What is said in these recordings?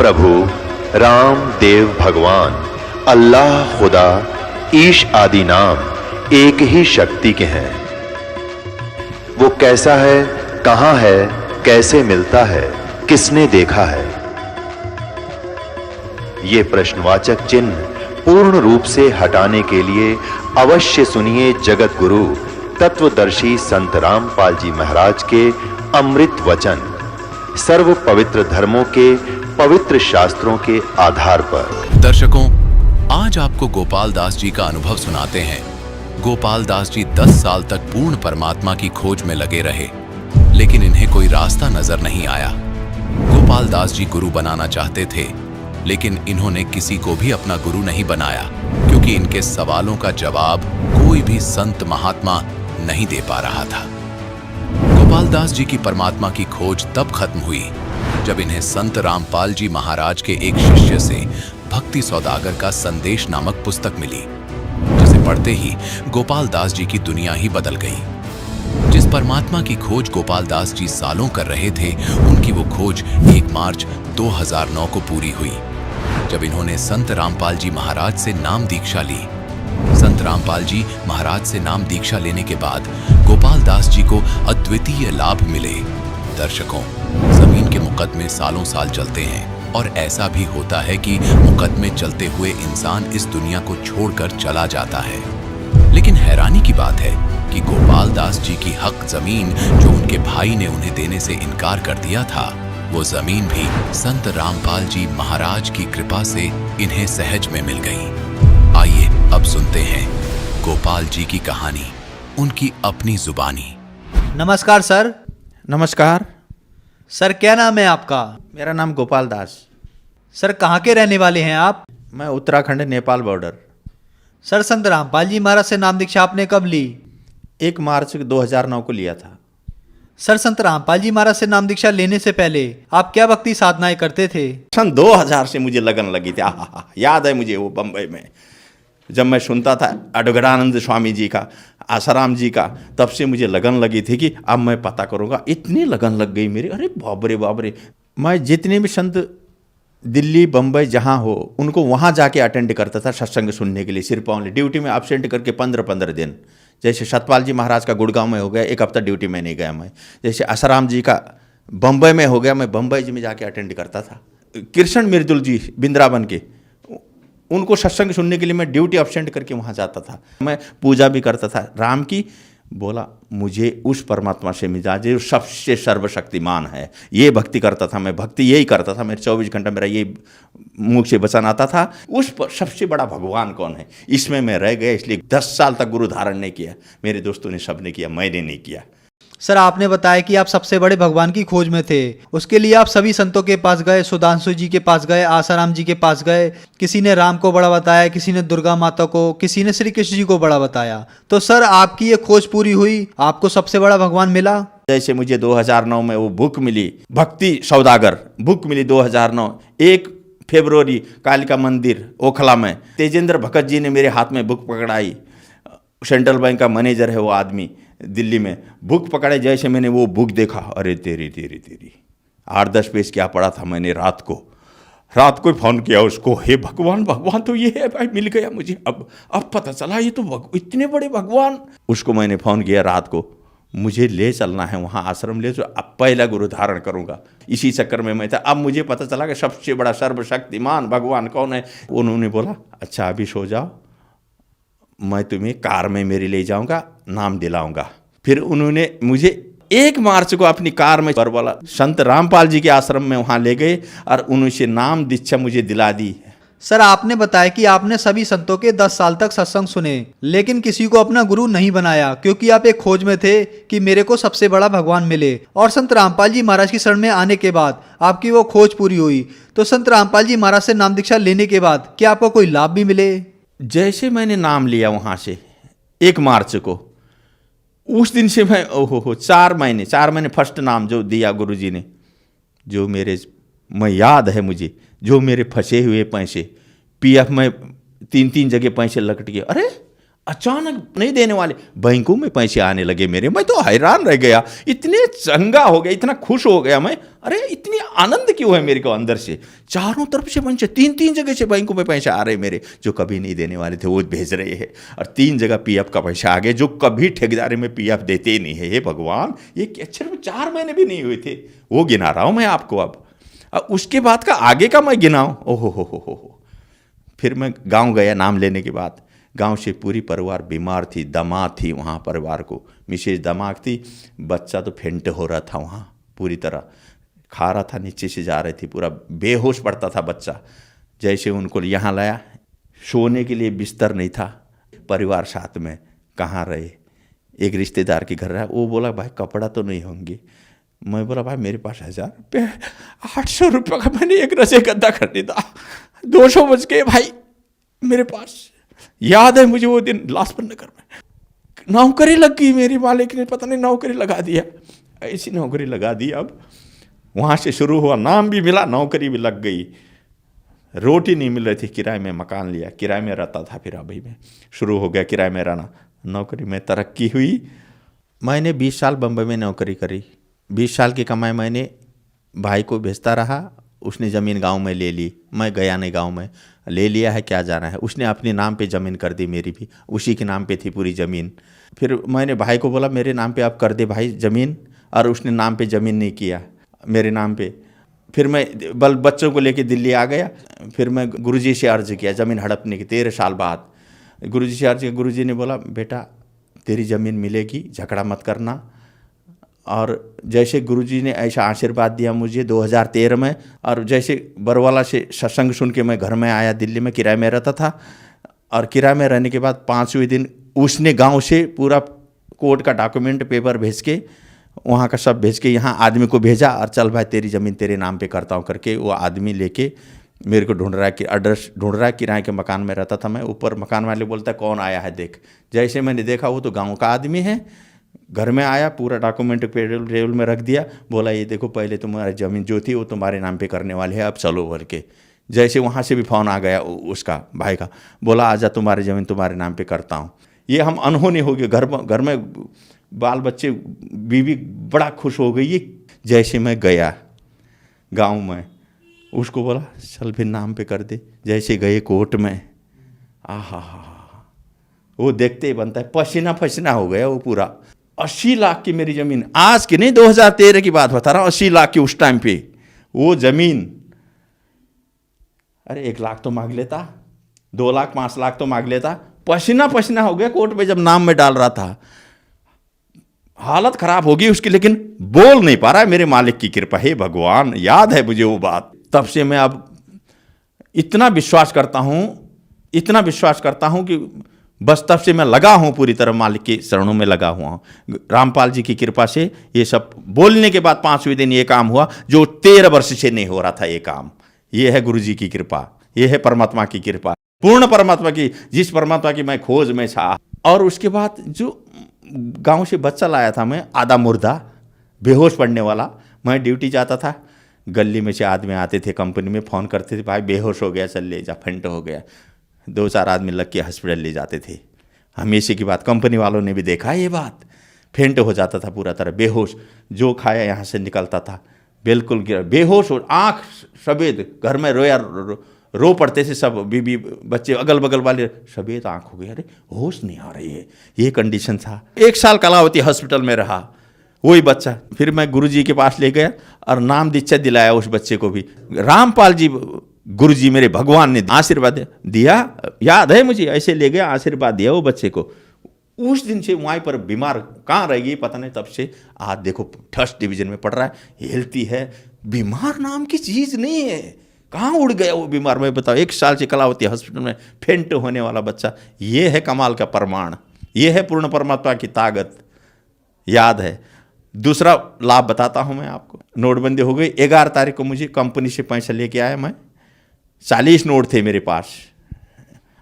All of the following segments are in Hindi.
प्रभु राम देव भगवान अल्लाह खुदा ईश आदि नाम एक ही शक्ति के हैं। वो कैसा है, कहां है, कैसे मिलता है, किसने देखा है? ये प्रश्नवाचक चिन्ह पूर्ण रूप से हटाने के लिए अवश्य सुनिए जगत गुरु तत्वदर्शी संत रामपाल जी महाराज के अमृत वचन सर्व पवित्र धर्मों के पवित्र शास्त्रों के आधार पर। दर्शकों, आज आपको गोपाल दास जी का अनुभव सुनाते हैं। गोपाल दास जी 10 साल तक पूर्ण परमात्मा की खोज में लगे रहे, लेकिन इन्हें कोई रास्ता नजर नहीं आया। गोपाल दास जी गुरु बनाना चाहते थे, लेकिन इन्होंने किसी को भी अपना गुरु नहीं बनाया, क्योंकि इनके सवालों का जवाब कोई भी संत महात्मा नहीं दे पा रहा था। गोपाल दास जी की परमात्मा की खोज तब खत्म हुई जब इन्हें संत रामपाल जी महाराज के एक शिष्य से भक्ति सौदागर का संदेश नामक पुस्तक मिली, जिसे पढ़ते ही गोपाल दास जी की दुनिया ही बदल गई। जिस परमात्मा की खोज गोपाल दास जी सालों कर रहे थे, उनकी वो खोज 1 मार्च 2009 को पूरी हुई, जब इन्होंने संत रामपाल जी महाराज से नाम दीक्षा ली। संत रामपाल जी महाराज से नाम दीक्षा लेने के बाद गोपाल दास जी को अद्वितीय लाभ मिले। दर्शकों, जमीन के मुकदमे सालों साल चलते हैं, और ऐसा भी होता है कि मुकदमे चलते हुए इंसान इस दुनिया को छोड़कर चला जाता है। लेकिन हैरानी की बात है कि गोपाल दास जी की हक जमीन जो उनके भाई ने उन्हें देने से इनकार कर दिया था, वो जमीन भी संत रामपाल जी महाराज की कृपा से इन्हें सहज में मिल गई। आइए अब सुनते हैं गोपाल जी की कहानी, उनकी अपनी जुबानी। नमस्कार सर। नमस्कार। सर, क्या नाम है आपका? मेरा नाम गोपाल दास। सर, कहाँ के रहने वाले हैं आप? मैं उत्तराखंड नेपाल बॉर्डर। सर, संत रामपाल जी महाराज से नाम दीक्षा आपने कब ली? 1 मार्च 2009 को लिया था। सर, संत रामपाल जी महाराज से नाम दीक्षा लेने से पहले आप क्या भक्ति साधनाएं करते थे? सन 2000 से मुझे लगन लगी थी। याद है मुझे वो बम्बई में जब मैं सुनता था अडगड़ानंद स्वामी जी का, आसाराम जी का, तब से मुझे लगन लगी थी कि अब मैं पता करूँगा। इतनी लगन लग गई मेरी, अरे बाबरे बाबरे। मैं जितने भी संत दिल्ली बम्बई जहाँ हो, उनको वहाँ जाके अटेंड करता था सत्संग सुनने के लिए, सिर्फ ओनली ड्यूटी में एब्सेंट करके 15-15 दिन। जैसे सतपाल जी महाराज का गुड़गांव में हो गया, 1 हफ्ता ड्यूटी में नहीं गया मैं। जैसे आसाराम जी का बम्बई में हो गया, मैं बम्बई जी में जाके अटेंड करता था। कृष्ण मिर्दुल जी बिंद्रावन के, उनको सत्संग सुनने के लिए मैं ड्यूटी एब्सेंट करके वहाँ जाता था। मैं पूजा भी करता था राम की। बोला मुझे उस परमात्मा से मिला जो सबसे सर्वशक्तिमान है, ये भक्ति करता था मैं। भक्ति यही करता था, मेरे 24 घंटा मेरा ये मुख से वचन आता था। उस पर सबसे बड़ा भगवान कौन है, इसमें मैं रह गया। इसलिए 10 साल तक गुरु धारण नहीं किया। मेरे दोस्तों ने सबने किया, मैंने नहीं किया। सर, आपने बताया कि आप सबसे बड़े भगवान की खोज में थे। उसके लिए आप सभी संतों के पास गए, सुधांशु जी के पास गए, आसाराम जी के पास गए। किसी ने राम को बड़ा बताया, किसी ने दुर्गा माता को, किसी ने श्री कृष्ण जी को बड़ा बताया। तो सर, आपकी ये खोज पूरी हुई, आपको सबसे बड़ा भगवान मिला। जैसे मुझे 2009 में वो बुक मिली, भक्ति सौदागर बुक मिली 2009, 1 फरवरी कालिका मंदिर ओखला में तेजेंद्र भगत जी ने मेरे हाथ में बुक पकड़ाई। सेंट्रल बैंक का मैनेजर है वो आदमी, दिल्ली में। बुक पकड़े, जैसे मैंने वो बुक देखा, अरे तेरी 8-10 पेज क्या पढ़ा था मैंने। रात को फ़ोन किया उसको, हे भगवान, भगवान तो ये है भाई, मिल गया मुझे। अब पता चला ये तो इतने बड़े भगवान। उसको मैंने फ़ोन किया रात को, मुझे ले चलना है वहाँ आश्रम ले, तो अब पहला गुरु धारण करूँगा। इसी चक्कर में मैं था। अब मुझे पता चला कि सबसे बड़ा सर्वशक्तिमान भगवान कौन है। उन्होंने बोला अच्छा अभी सो जाओ, मैं तुम्हें कार में मेरे ले जाऊंगा, नाम दिलाऊंगा। फिर उन्होंने मुझे 1 मार्च को अपनी कार में बोला संत रामपाल जी के आश्रम में वहाँ ले गए, और उनसे नाम दीक्षा मुझे दिला दी। सर, आपने बताया कि आपने सभी संतों के 10 साल तक सत्संग सुने, लेकिन किसी को अपना गुरु नहीं बनाया, क्योंकि आप एक खोज में थे कि मेरे को सबसे बड़ा भगवान मिले। और संत रामपाल जी महाराज की शरण में आने के बाद आपकी वो खोज पूरी हुई। तो संत रामपाल जी महाराज से नाम दीक्षा लेने के बाद क्या आपको कोई लाभ भी मिले? जैसे मैंने नाम लिया वहाँ से 1 मार्च को, उस दिन से मैं 4 महीने फर्स्ट नाम जो दिया गुरुजी ने, जो मेरे मैं याद है मुझे, जो मेरे फंसे हुए पैसे, पीएफ में 3-3 जगह पैसे लकट गए। अरे अचानक नहीं देने वाले, बैंकों में पैसे आने लगे मेरे। मैं तो हैरान रह गया, इतने चंगा हो गया, इतना खुश हो गया मैं। अरे इतनी आनंद क्यों है मेरे को अंदर से। चारों तरफ से पैसे, 3 जगह से बैंकों में पैसे आ रहे मेरे, जो कभी नहीं देने वाले थे वो भेज रहे हैं। और 3 जगह पीएफ का पैसा आ गया, जो कभी ठेकेदारी में पीएफ देते ही नहीं है। हे भगवान, ये अक्षर में 4 महीने भी नहीं हुए थे, वो गिना रहा हूँ मैं आपको। अब उसके बाद का आगे का मैं गिनाऊँ, ओहो हो। फिर मैं गाँव गया नाम लेने के बाद। गांव से पूरी परिवार बीमार थी, दमा थी वहाँ परिवार को, मिसेज दमाग थी, बच्चा तो फेंट हो रहा था वहाँ, पूरी तरह खा रहा था, नीचे से जा रही थी, पूरा बेहोश पड़ता था बच्चा। जैसे उनको यहाँ लाया, सोने के लिए बिस्तर नहीं था, परिवार साथ में कहाँ रहे। एक रिश्तेदार के घर रहा, वो बोला भाई कपड़ा तो नहीं होंगे। मैं बोला भाई मेरे पास 1000 रुपये, 800 रुपये का मैंने एक रसे गद्दा खरीदा, 200 बच गए भाई मेरे पास। याद है मुझे वो दिन लाजपत नगर में नौकरी लग गई मेरी, मालिक ने पता नहीं नौकरी लगा दिया, ऐसी नौकरी लगा दी। अब वहाँ से शुरू हुआ, नाम भी मिला, नौकरी भी लग गई, रोटी नहीं मिल रही थी, किराए में मकान लिया, किराए में रहता था। फिर अभी में शुरू हो गया किराए में रहना, नौकरी में तरक्की हुई। मैंने 20 साल बम्बई में नौकरी करी, 20 साल की कमाई मैंने भाई को भेजता रहा। उसने ज़मीन गांव में ले ली, मैं गया नहीं गांव में, ले लिया है क्या जाना है। उसने अपने नाम पे ज़मीन कर दी, मेरी भी उसी के नाम पे थी पूरी ज़मीन। फिर मैंने भाई को बोला मेरे नाम पे आप कर दे भाई ज़मीन, और उसने नाम पे ज़मीन नहीं किया मेरे नाम पे। फिर मैं बच्चों को लेके दिल्ली आ गया। फिर मैं गुरुजी से अर्ज़ किया ज़मीन हड़पने की, 13 साल बाद गुरुजी से अर्ज़ किया। गुरुजी ने बोला बेटा तेरी ज़मीन मिलेगी, झगड़ा मत करना। और जैसे गुरुजी ने ऐसा आशीर्वाद दिया मुझे 2013 में, और जैसे बरवाला से सत्संग सुन के मैं घर में आया, दिल्ली में किराए में रहता था, और किराए में रहने के बाद 5वें दिन उसने गांव से पूरा कोर्ट का डॉक्यूमेंट पेपर भेज के, वहाँ का सब भेज के यहाँ आदमी को भेजा, और चल भाई तेरी ज़मीन तेरे नाम पे करता हूँ करके वो आदमी लेके मेरे को ढूंढ रहा है, कि एड्रेस ढूंढ रहा है। किराए के मकान में रहता था मैं, ऊपर मकान वाले बोलता है कौन आया है देख। जैसे मैंने देखा वो तो गाँव का आदमी है, घर में आया, पूरा डॉक्यूमेंट टेबल में रख दिया, बोला ये देखो पहले तुम्हारी ज़मीन जो थी वो तुम्हारे नाम पे करने वाले है, अब चलो भर के। जैसे वहाँ से भी फ़ोन आ गया उसका भाई का, बोला आजा तुम्हारी ज़मीन तुम्हारे नाम पे करता हूँ। ये हम अनहोनी हो गए, घर में बाल बच्चे, बीवी बड़ा खुश हो गई। ये जैसे मैं गया गाँव में, उसको बोला चल फिर नाम पे कर दे। जैसे गए कोर्ट में, आहा वो देखते ही बनता है, पसीना हो गया वो पूरा। 80 लाख की मेरी ज़मीन, आज की नहीं 2013 की बात बता रहा हूँ, 80 लाख की उस टाइम पे वो ज़मीन। अरे 1 लाख तो मांग लेता, 2 लाख 5 लाख तो मांग लेता। पसीना हो गया कोर्ट में जब नाम में डाल रहा था, हालत खराब हो गई उसकी, लेकिन बोल नहीं पा रहा है। मेरे मालिक की कृपा है भगवान, याद है मुझे वो बात। तब से मैं अब इतना विश्वास करता हूँ कि बस तब से मैं लगा हूँ पूरी तरह, मालिक के शरणों में लगा हुआ हूँ। रामपाल जी की कृपा से ये सब बोलने के बाद 5वें दिन ये काम हुआ जो 13 वर्ष से नहीं हो रहा था ये काम। ये है गुरु जी की कृपा, ये है परमात्मा की कृपा, पूर्ण परमात्मा की, जिस परमात्मा की मैं खोज में था। और उसके बाद जो गांव से बच्चा लाया था मैं, आधा मुर्दा बेहोश पड़ने वाला, मैं ड्यूटी जाता था, गली में से आदमी आते थे, कंपनी में फ़ोन करते थे भाई बेहोश हो गया चल ले जा, फेंट हो गया। 2-4 आदमी लग के हॉस्पिटल ले जाते थे। हमेशा की बात, कंपनी वालों ने भी देखा ये बात, फेंट हो जाता था पूरा तरह बेहोश, जो खाया यहाँ से निकलता था बिल्कुल गिरा बेहोश, हो आँख सफ़ेद, घर में रो पड़ते थे सब, बीबी बच्चे अगल बगल वाले, सफ़ेद आँख हो गई, अरे होश नहीं आ रही है, ये कंडीशन था। 1 साल कलावती हॉस्पिटल में रहा वही बच्चा। फिर मैं गुरुजी के पास ले गया और नाम दीक्षा दिलाया उस बच्चे को भी। रामपाल जी गुरुजी मेरे भगवान ने आशीर्वाद दिया, याद है मुझे, ऐसे ले गया आशीर्वाद दिया वो बच्चे को। उस दिन से वहीं पर बीमार कहाँ रह गई पता नहीं, तब से आज देखो 1st डिवीज़न में पढ़ रहा है, हेल्थी है, बीमार नाम की चीज़ नहीं है। कहाँ उड़ गया वो बीमार, मैं बताओ। 1 साल से कलावती हॉस्पिटल में फेंट होने वाला बच्चा, ये है कमाल का प्रमाण, ये है पूर्ण परमात्मा की ताकत, याद है। दूसरा लाभ बताता हूँ मैं आपको। नोटबंदी हो गई, 11 तारीख को मुझे कंपनी से पैसा लेके आया मैं, 40 नोट थे मेरे पास,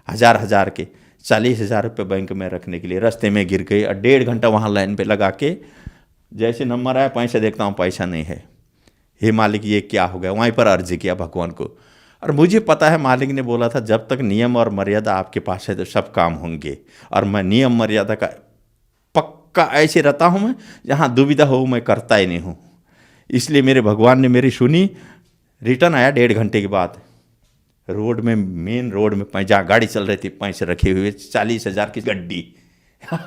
1000 के, 40,000 रुपये बैंक में रखने के लिए। रास्ते में गिर गई और 1.5 घंटा वहाँ लाइन पे लगा के, जैसे नंबर आया पैसा देखता हूँ पैसा नहीं है। हे मालिक ये क्या हो गया, वहीं पर अर्जी किया भगवान को। और मुझे पता है मालिक ने बोला था जब तक नियम और मर्यादा आपके पास है तो सब काम होंगे, और मैं नियम मर्यादा का पक्का ऐसे रहता हूँ, मैं जहाँ दुविधा हो मैं करता ही नहीं हूँ। इसलिए मेरे भगवान ने मेरी सुनी। रिटर्न आया 1.5 घंटे के बाद, रोड में, मेन रोड में जहाँ गाड़ी चल रही थी, पैसे रखे हुए 40,000 की गड्डी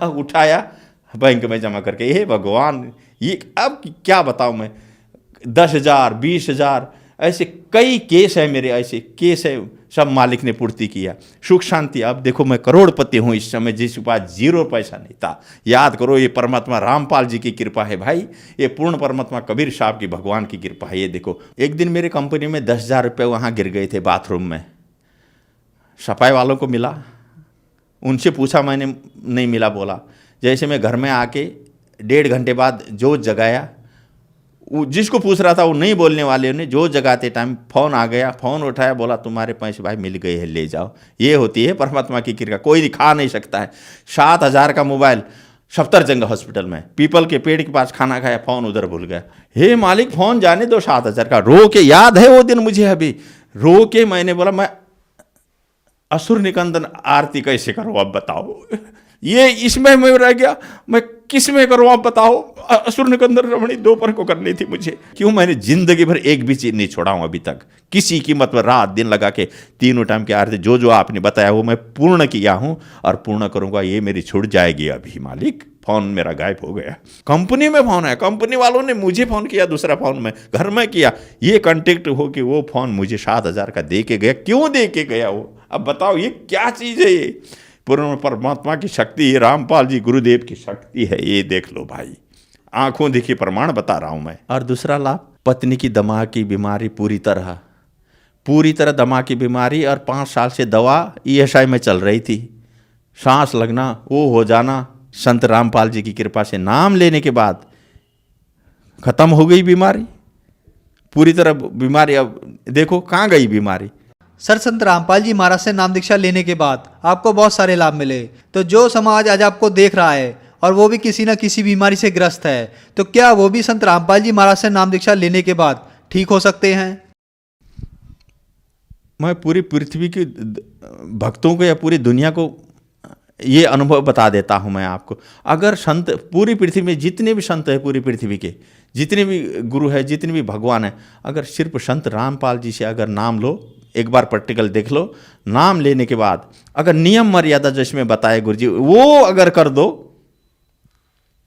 उठाया, बैंक में जमा करके। हे भगवान, ये अब क्या बताऊँ मैं, 10,000 20,000 ऐसे कई केस है मेरे, ऐसे केस है, सब मालिक ने पूर्ति किया। सुख शांति। अब देखो मैं करोड़पति हूँ इस समय, जिसके पास 0 पैसा नहीं था। याद करो, ये परमात्मा रामपाल जी की कृपा है भाई, ये पूर्ण परमात्मा कबीर साहब की, भगवान की कृपा है। ये देखो, एक दिन मेरे कंपनी में 10,000 रुपये वहाँ गिर गए थे बाथरूम में। सफाई वालों को मिला, उनसे पूछा मैंने, नहीं मिला। बोला जैसे मैं घर में आके 1.5 घंटे बाद जोत जगाया, जिसको पूछ रहा था वो नहीं बोलने वाले ने, जो जगाते टाइम फ़ोन आ गया, फ़ोन उठाया, बोला तुम्हारे पैसे भाई मिल गए हैं, ले जाओ। ये होती है परमात्मा की कृपा, कोई दिखा नहीं सकता है। 7,000 का मोबाइल सफदरजंग हॉस्पिटल में, पीपल के पेड़ के पास खाना खाया, फ़ोन उधर भूल गया। हे मालिक, फ़ोन जाने दो 7,000 का। रो के, याद है वो दिन मुझे अभी, रो के मैंने बोला मैं असुर निकंदन आरती कैसे करूँ अब बताओ। ये इसमें मैं रह गया, मैं किस में करूँ आप बताओ। असुर निकंदन रमणी दोपहर को करनी थी मुझे। क्यों, मैंने जिंदगी भर एक भी चीज़ नहीं छोड़ा हूँ अभी तक, किसी कीमत पर रात दिन लगा के 3 टाइम की आरती जो जो आपने बताया वो मैं पूर्ण किया हूँ और पूर्ण करूँगा। ये मेरी छूट जाएगी अभी मालिक। फ़ोन मेरा गायब हो गया। कंपनी में फ़ोन है, कंपनी वालों ने मुझे फ़ोन किया, दूसरा फ़ोन में घर में किया, ये कॉन्टेक्ट हो कि वो फ़ोन मुझे 7,000 का दे के गया। क्यों दे के गया वो, अब बताओ, ये क्या चीज़ है। ये पूर्ण परमात्मा की शक्ति, ये रामपाल जी गुरुदेव की शक्ति है। ये देख लो भाई, आंखों देखी प्रमाण बता रहा हूं मैं। और दूसरा लाभ, पत्नी की दिमाग की बीमारी पूरी तरह दिमाग की बीमारी, और 5 साल से दवा ESI में चल रही थी। सांस लगना, वो हो जाना, संत रामपाल जी की कृपा से नाम लेने के बाद खत्म हो गई बीमारी पूरी तरह। बीमारी अब देखो कहाँ गई बीमारी। सर, संत रामपाल जी महाराज से नाम दीक्षा लेने के बाद आपको बहुत सारे लाभ मिले, तो जो समाज आज आपको देख रहा है और वो भी किसी न किसी बीमारी से ग्रस्त है, तो क्या वो भी संत रामपाल जी महाराज से नाम दीक्षा लेने के बाद ठीक हो सकते हैं? मैं पूरी पृथ्वी के भक्तों को या पूरी दुनिया को ये अनुभव बता देता हूँ मैं आपको। अगर संत पूरी पृथ्वी में जितने भी संत हैं, पूरी पृथ्वी के जितने भी गुरु हैं, जितने भी भगवान हैं, अगर सिर्फ संत रामपाल जी से अगर नाम लो, एक बार प्रैक्टिकल देख लो, नाम लेने के बाद अगर नियम मर्यादा जिसमें बताए गुरु जी वो अगर कर दो,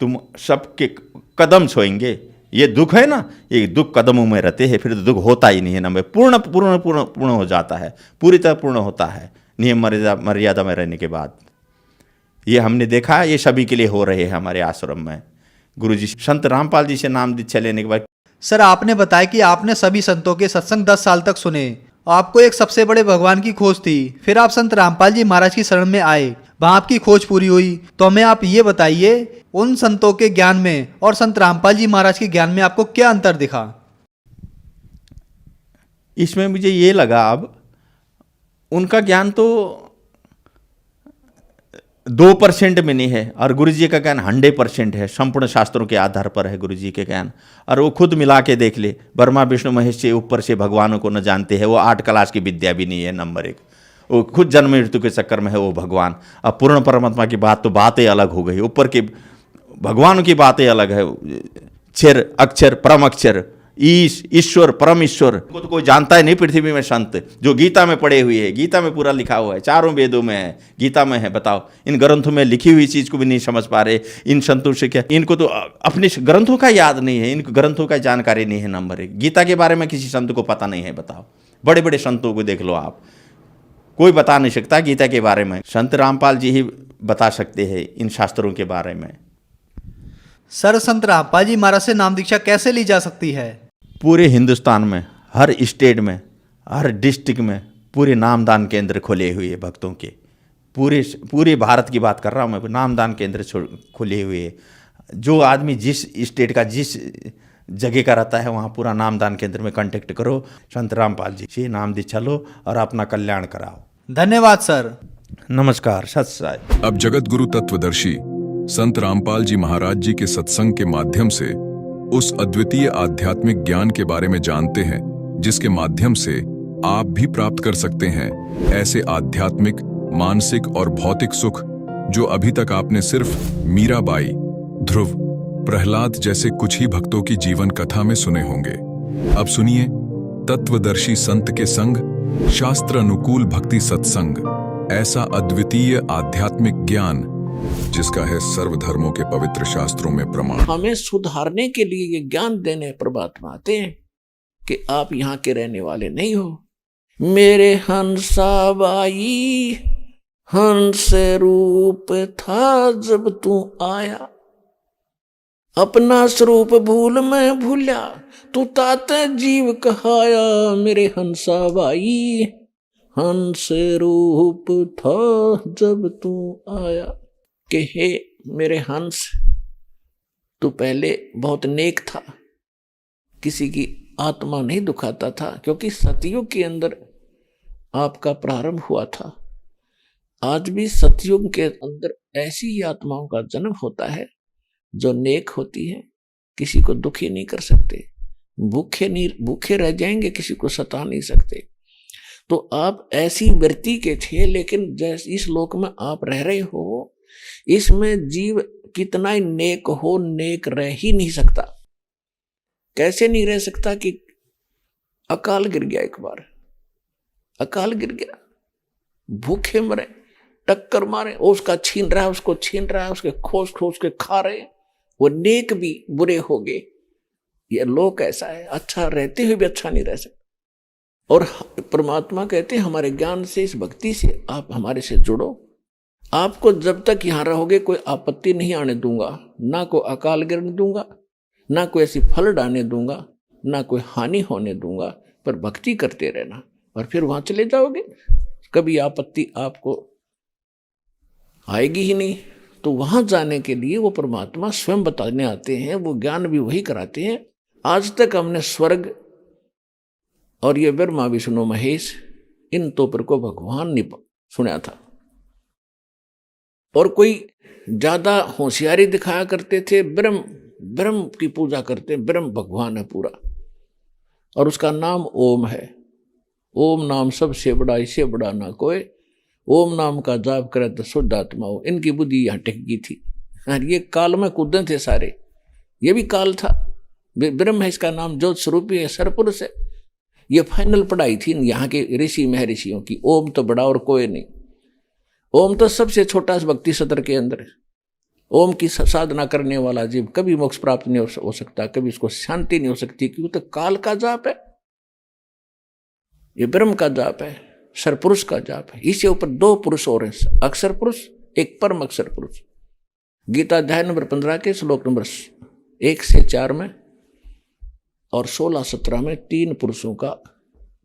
तुम सबके कदम छोएंगे। ये दुख है ना, ये दुख कदमों में रहते हैं, फिर तो दुख होता ही नहीं है ना। में पूर्ण पूर्ण पूर्ण पूर्ण हो जाता है, पूरी तरह पूर्ण होता है नियम मर्यादा में रहने के बाद। ये हमने देखा है, ये सभी के लिए हो रहे हैं हमारे आश्रम में। गुरुजी संत रामपाल जी से नाम दीक्षा लेने के बाद। सर, आपने बताया कि आपने सभी संतों के सत्संग 10 साल तक सुने, आपको एक सबसे बड़े भगवान की खोज थी, फिर आप संत रामपाल जी महाराज की शरण में आए, वहां आपकी खोज पूरी हुई। तो हमें आप ये बताइए, उन संतों के ज्ञान में और संत रामपाल जी महाराज के ज्ञान में आपको क्या अंतर दिखा? इसमें मुझे ये लगा, अब उनका ज्ञान तो 2% में नहीं है और गुरु जी का ज्ञान 100% है। संपूर्ण शास्त्रों के आधार पर है गुरु जी के ज्ञान। और वो खुद मिला के देख ले, ब्रह्मा विष्णु महेश से ऊपर से भगवानों को न जानते हैं। वो 8 क्लास की विद्या भी नहीं है, नंबर 1। वो खुद जन्म मृत्यु के चक्कर में है वो भगवान। अब पूर्ण परमात्मा की बात तो बातें अलग हो गई, ऊपर के भगवान की बातें अलग है। क्षर अक्षर परम अक्षर, ईश्वर परम ईश्वर को तो कोई जानता ही नहीं पृथ्वी में। संत जो गीता में पढ़े हुए है, गीता में पूरा लिखा हुआ है, 4 वेदों में है, गीता में है। बताओ, इन ग्रंथों में लिखी हुई चीज को भी नहीं समझ पा रहे। इन संतों से क्या, इनको तो अपने ग्रंथों का याद नहीं है, इनको ग्रंथों का जानकारी नहीं है। नंबर 1, गीता के बारे में किसी संत को पता नहीं है। बताओ, बड़े बड़े संतों को देख लो आप, कोई बता नहीं सकता गीता के बारे में। संत रामपाल जी ही बता सकते हैं इन शास्त्रों के बारे में। सर, संत रामपाल जी महाराज से नाम दीक्षा कैसे ली जा सकती है? पूरे हिंदुस्तान में, हर स्टेट में, हर डिस्ट्रिक्ट में पूरे नामदान केंद्र खुले हुए हैं भक्तों के। पूरे भारत की बात कर रहा हूँ मैं, नामदान केंद्र खुले हुए हैं। जो आदमी जिस स्टेट का, जिस जगह का रहता है, वहाँ पूरा नामदान केंद्र में कांटेक्ट करो, संत रामपाल जी से नाम दीक्षा लो और अपना कल्याण कराओ। धन्यवाद सर। नमस्कार, सत साई। अब जगत गुरु तत्वदर्शी संत रामपाल जी महाराज जी के सत्संग के माध्यम से उस अद्वितीय आध्यात्मिक ज्ञान के बारे में जानते हैं जिसके माध्यम से आप भी प्राप्त कर सकते हैं ऐसे आध्यात्मिक, मानसिक और भौतिक सुख जो अभी तक आपने सिर्फ मीराबाई, ध्रुव, प्रहलाद जैसे कुछ ही भक्तों की जीवन कथा में सुने होंगे। अब सुनिए तत्वदर्शी संत के संग, शास्त्र अनुकूल भक्ति सत्संग, ऐसा अद्वितीय आध्यात्मिक ज्ञान जिसका है सर्वधर्मों के पवित्र शास्त्रों में प्रमाण। हमें सुधारने के लिए ये ज्ञान देने परमात्मा आते हैं कि आप यहाँ के रहने वाले नहीं हो। मेरे हंसाबाई हंस रूप था जब तू आया, अपना स्वरूप भूल मैं भूला, तू ताते जीव कहाया। मेरे हंसाबाई हंस रूप था जब तू आया, कि हे मेरे हंस, तू पहले बहुत नेक था, किसी की आत्मा नहीं दुखाता था, क्योंकि सतयुग के अंदर आपका प्रारंभ हुआ था। आज भी सतयुग के अंदर ऐसी ही आत्माओं का जन्म होता है जो नेक होती है, किसी को दुखी नहीं कर सकते, भूखे रह जाएंगे, किसी को सता नहीं सकते। तो आप ऐसी वृत्ति के थे, लेकिन जैसे इस लोक में आप रह रहे हो, इसमें जीव कितना ही नेक हो, नेक रह ही नहीं सकता। कैसे नहीं रह सकता कि अकाल गिर गया, एक बार अकाल गिर गया, भूखे मरे, टक्कर मारे, उसका छीन रहा है, उसको छीन रहा है, उसके खोज खोज के खा रहे, वो नेक भी बुरे हो गए। ये लोक ऐसा है, अच्छा रहते हुए भी अच्छा नहीं रह सकता। और परमात्मा कहते हैं हमारे ज्ञान से, इस भक्ति से आप हमारे से जुड़ो, आपको जब तक यहाँ रहोगे कोई आपत्ति नहीं आने दूंगा, ना कोई अकाल गिरने दूंगा, ना कोई ऐसी फल डालने दूंगा, ना कोई हानि होने दूंगा, पर भक्ति करते रहना और फिर वहां चले जाओगे, कभी आपत्ति आपको आएगी ही नहीं। तो वहां जाने के लिए वो परमात्मा स्वयं बताने आते हैं, वो ज्ञान भी वही कराते हैं। आज तक हमने स्वर्ग और ये ब्रह्मा विष्णु महेश, इन तोपर को भगवान ने सुना था, और कोई ज्यादा होशियारी दिखाया करते थे, ब्रह्म की पूजा करते, ब्रह्म भगवान है पूरा, और उसका नाम ओम है। ओम नाम सबसे बड़ा, इससे बड़ा ना कोई, ओम नाम का जाप करे तो शुद्ध आत्मा हो। इनकी बुद्धि यहाँ टिक गई थी, ये काल में कूदे थे सारे, ये भी काल था। ब्रह्म है इसका नाम, ज्योत स्वरूप है, सरपुरुष है। ये फाइनल पढ़ाई थी यहाँ के ऋषि महर्षियों की, ओम तो बड़ा और कोई नहीं। ओम तो सबसे छोटा भक्ति सत्र के अंदर है। ओम की साधना करने वाला जीव कभी मोक्ष प्राप्त नहीं हो सकता, कभी उसको शांति नहीं हो सकती, क्योंकि तो काल का जाप है, ये ब्रह्म का जाप है, सरपुरुष का जाप है। इसके ऊपर दो पुरुष और हैं, अक्षर पुरुष, एक परम अक्षर पुरुष। गीता अध्याय नंबर 15 के श्लोक नंबर 1 से 4 में और 16-17 में 3 पुरुषों का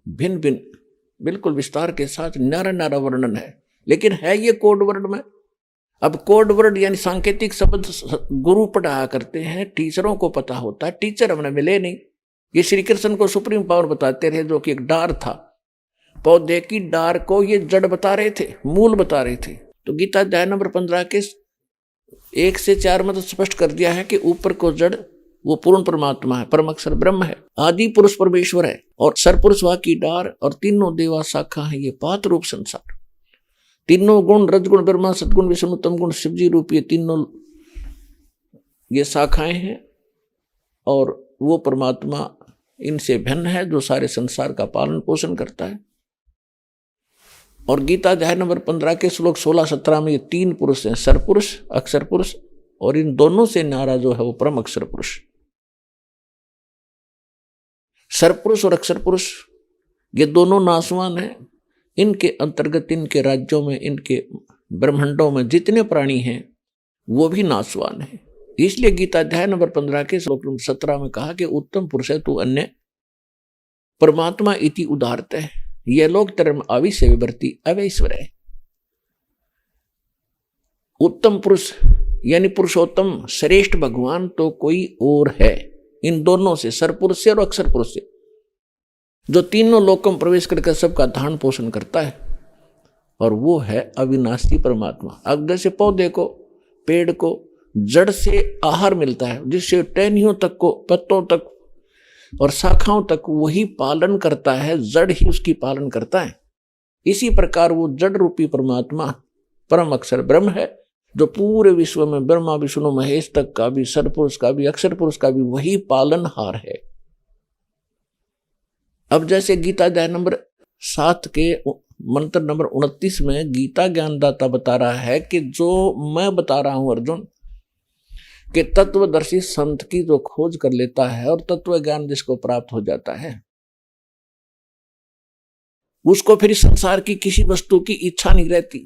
भिन्न भिन्न बिल्कुल विस्तार के साथ न्यारा न्यारा वर्णन है, लेकिन है ये कोड वर्ड में। अब कोड वर्ड यानी सांकेतिक शब्द गुरु पढ़ाया करते हैं, टीचरों को पता होता है, टीचर हमने मिले नहीं। ये श्री कृष्ण को सुप्रीम पावर बताते रहे, जो कि एक डार था, पौधे की डार को ये जड़ बता रहे थे, मूल बता रहे थे। तो गीता अध्याय नंबर 15 के 1 से 4 में तो स्पष्ट कर दिया है कि ऊपर को जड़ वो पूर्ण परमात्मा है, परम अक्षर ब्रह्म है, आदि पुरुष परमेश्वर है, और सरपुरुष वह की डार, और तीनों देवा शाखा है, ये पात रूप संसार। तीनों गुण, रजगुण ब्रह्मा, सदगुण विष्णु, तम गुण शिवजी रूप, ये तीनों ये शाखाएं हैं, और वो परमात्मा इनसे भिन्न है जो सारे संसार का पालन पोषण करता है। और गीता अध्याय नंबर 15 के श्लोक 16-17 में ये 3 पुरुष हैं, सरपुरुष, अक्षर पुरुष, और इन दोनों से न्यारा जो है वो परम अक्षर पुरुष। सरपुरुष और अक्षर पुरुष ये दोनों नासवान हैं, इनके अंतर्गत, इनके राज्यों में, इनके ब्रह्मांडों में जितने प्राणी हैं वो भी नासवान हैं। इसलिए गीता अध्याय नंबर 15 के श्लोक नंबर 17 में कहा कि उत्तम पुरुष है तू अन्य परमात्मा इति उदारत है, यह लोक धर्म आविश्य विवर्ती अवैश्वर है। उत्तम पुरुष यानी पुरुषोत्तम श्रेष्ठ भगवान तो कोई और है इन दोनों से, सरपुरुष से और अक्षर पुरुष से, जो तीनों लोकों में प्रवेश करके सबका धारण पोषण करता है, और वो है अविनाशी परमात्मा। अब जैसे पौधे को, पेड़ को जड़ से आहार मिलता है, जिससे टहनियों तक को, पत्तों तक और शाखाओं तक वही पालन करता है, जड़ ही उसकी पालन करता है। इसी प्रकार वो जड़ रूपी परमात्मा परम अक्षर ब्रह्म है, जो पूरे विश्व में ब्रह्मा विष्णु महेश तक का भी, सरपुरुष का भी, अक्षर पुरुष का भी वही पालनहार है। अब जैसे गीता अध्याय नंबर 7 के मंत्र नंबर 29 में गीता ज्ञानदाता बता रहा है कि जो मैं बता रहा हूं अर्जुन, कि तत्वदर्शी संत की जो खोज कर लेता है और तत्व ज्ञान जिसको प्राप्त हो जाता है, उसको फिर संसार की किसी वस्तु की इच्छा नहीं रहती।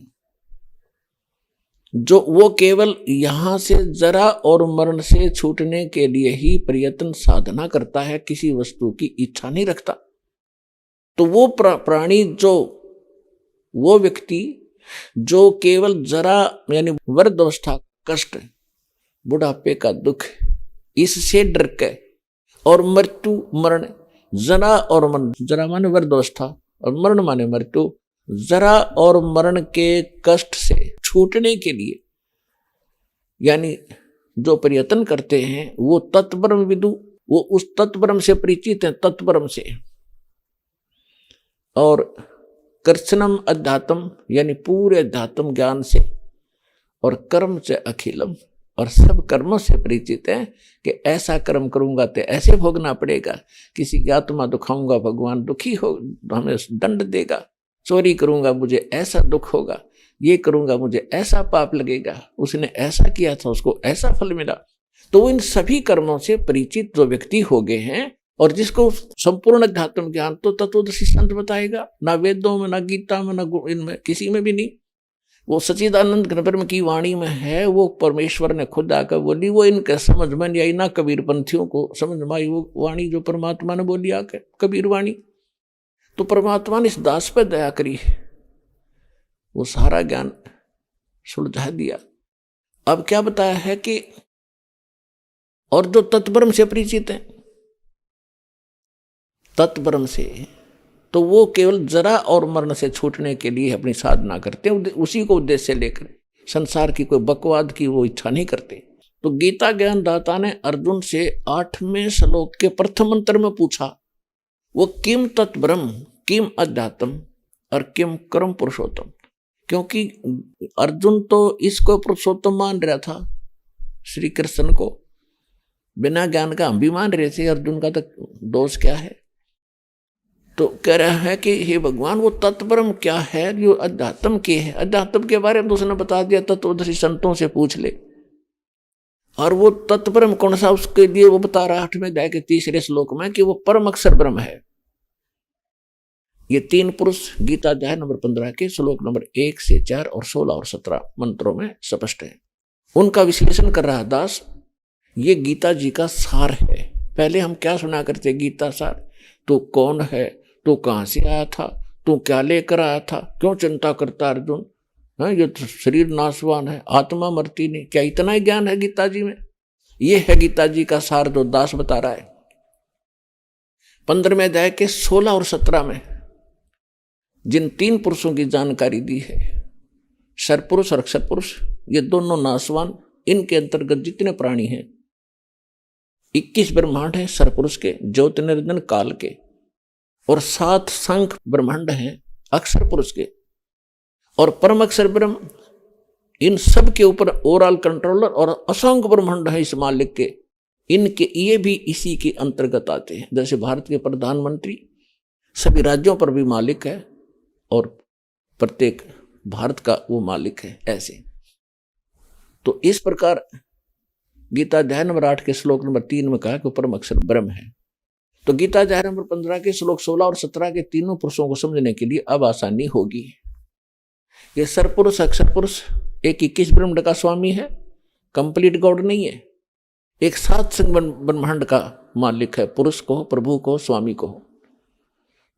जो वो केवल यहां से जरा और मरण से छूटने के लिए ही प्रयत्न साधना करता है, किसी वस्तु की इच्छा नहीं रखता। तो वो प्राणी, वो व्यक्ति जो केवल जरा यानी वृद्धावस्था कष्ट, बुढ़ापे का दुख, इससे डर के और मृत्यु मरण, जरा और मरण, जरा माने वृद्धावस्था और मरण माने मृत्यु, जरा और मरण के कष्ट से छूटने के लिए यानी जो प्रयत्न करते हैं, वो तत्ब्रह्म विदु, वो उस तत्ब्रह्म से परिचित हैं, तत्ब्रह्म से। और कृष्णम अध्यात्म यानी पूरे अध्यात्म ज्ञान से, और कर्म से अखिलम, और सब कर्मों से परिचित है कि ऐसा कर्म करूंगा तो ऐसे भोगना पड़ेगा, किसी की आत्मा दुखाऊंगा भगवान दुखी हो, हमें दंड देगा, चोरी करूंगा मुझे ऐसा दुख होगा, ये करूंगा मुझे ऐसा पाप लगेगा, उसने ऐसा किया था उसको ऐसा फल मिला। तो इन सभी कर्मों से परिचित जो व्यक्ति हो गए हैं, और जिसको संपूर्ण अध्यात्म ज्ञान तो तत्वदर्शी संत बताएगा, ना वेदों में, ना गीता में, ना इनमें किसी में भी नहीं। वो सच्चिदानंद ब्रह्म की वाणी में है, वो परमेश्वर ने खुद आकर बोली, वो इनके समझ में नहीं आई, ना कबीर पंथियों को समझ में आई वो वाणी जो परमात्मा ने बोली आकर, कबीर वाणी। तो परमात्मा ने इस दास पर दया करी, वो सारा ज्ञान सुलझा दिया। अब क्या बताया है कि और जो तत्ब्रह्म से परिचित है, तत्ब्रह्म से, तो वो केवल जरा और मरण से छूटने के लिए अपनी साधना करते हैं, उसी को उद्देश्य लेकर, संसार की कोई बकवाद की वो इच्छा नहीं करते। तो गीता ज्ञान दाता ने अर्जुन से 8वें श्लोक के प्रथम मंत्र में पूछा, वो किम तत्ब्रह्म, किम अध्यात्म और किम कर्म पुरुषोत्तम। क्योंकि अर्जुन तो इसको पुरुषोत्तम मान रहा था, श्री कृष्ण को बिना ज्ञान का हम भी मान रहे थे, अर्जुन का तो दोष क्या है। तो कह रहा है कि हे भगवान, वो तत्ब्रह्म क्या है, जो अध्यात्म के है, अध्यात्म के बारे में तो उसने बता दिया, तत्वदर्शी संतों से पूछ ले। और वो तत्ब्रह्म कौन सा, उसके लिए वो बता रहा 8वें अध्याय के 3रे श्लोक में कि वो परम अक्षर ब्रह्म है। ये 3 पुरुष गीता अध्याय नंबर 15 के श्लोक नंबर 1 से 4 और 16 और 17 मंत्रों में स्पष्ट है। उनका विश्लेषण कर रहा दास, ये गीता जी का सार है। पहले हम क्या सुना करते, गीता सार, तू कौन है, तू कहां से आया था, तू क्या लेकर आया था, क्यों चिंता करता अर्जुन, ये तो शरीर नाशवान है, आत्मा मरती नहीं, क्या इतना ही ज्ञान है गीता जी में। ये है गीता जी का सार जो दास बता रहा है। 15वें अध्याय के 16 और 17 में जिन 3 पुरुषों की जानकारी दी है, सरपुरुष और अक्षर पुरुष, ये दोनों नाशवान, इनके अंतर्गत जितने प्राणी हैं, 21 ब्रह्मांड हैं सरपुरुष के, ज्योति निरंजन काल के, और 7 शंख ब्रह्मांड हैं अक्षर पुरुष के, और परम अक्षर ब्रह्म इन सब के ऊपर ओवरऑल कंट्रोलर, और असंख्य ब्रह्मांड है इस मालिक के, इनके ये भी इसी के अंतर्गत आते हैं। जैसे भारत के प्रधानमंत्री सभी राज्यों पर भी मालिक है, और प्रत्येक भारत का वो मालिक है, ऐसे। तो इस प्रकार गीता अध्याय नंबर 8 के श्लोक नंबर 3 में कहा कि परम अक्षर ब्रह्म है। तो गीता अध्याय नंबर 15 के श्लोक 16 और 17 के तीनों पुरुषों को समझने के लिए अब आसानी होगी। ये सरपुरुष अक्षर पुरुष एक 21 ब्रह्मांड का स्वामी है, कंप्लीट गॉड नहीं है, एक 7 संग ब्रह्मांड का मालिक है, पुरुष को, प्रभु को, स्वामी को।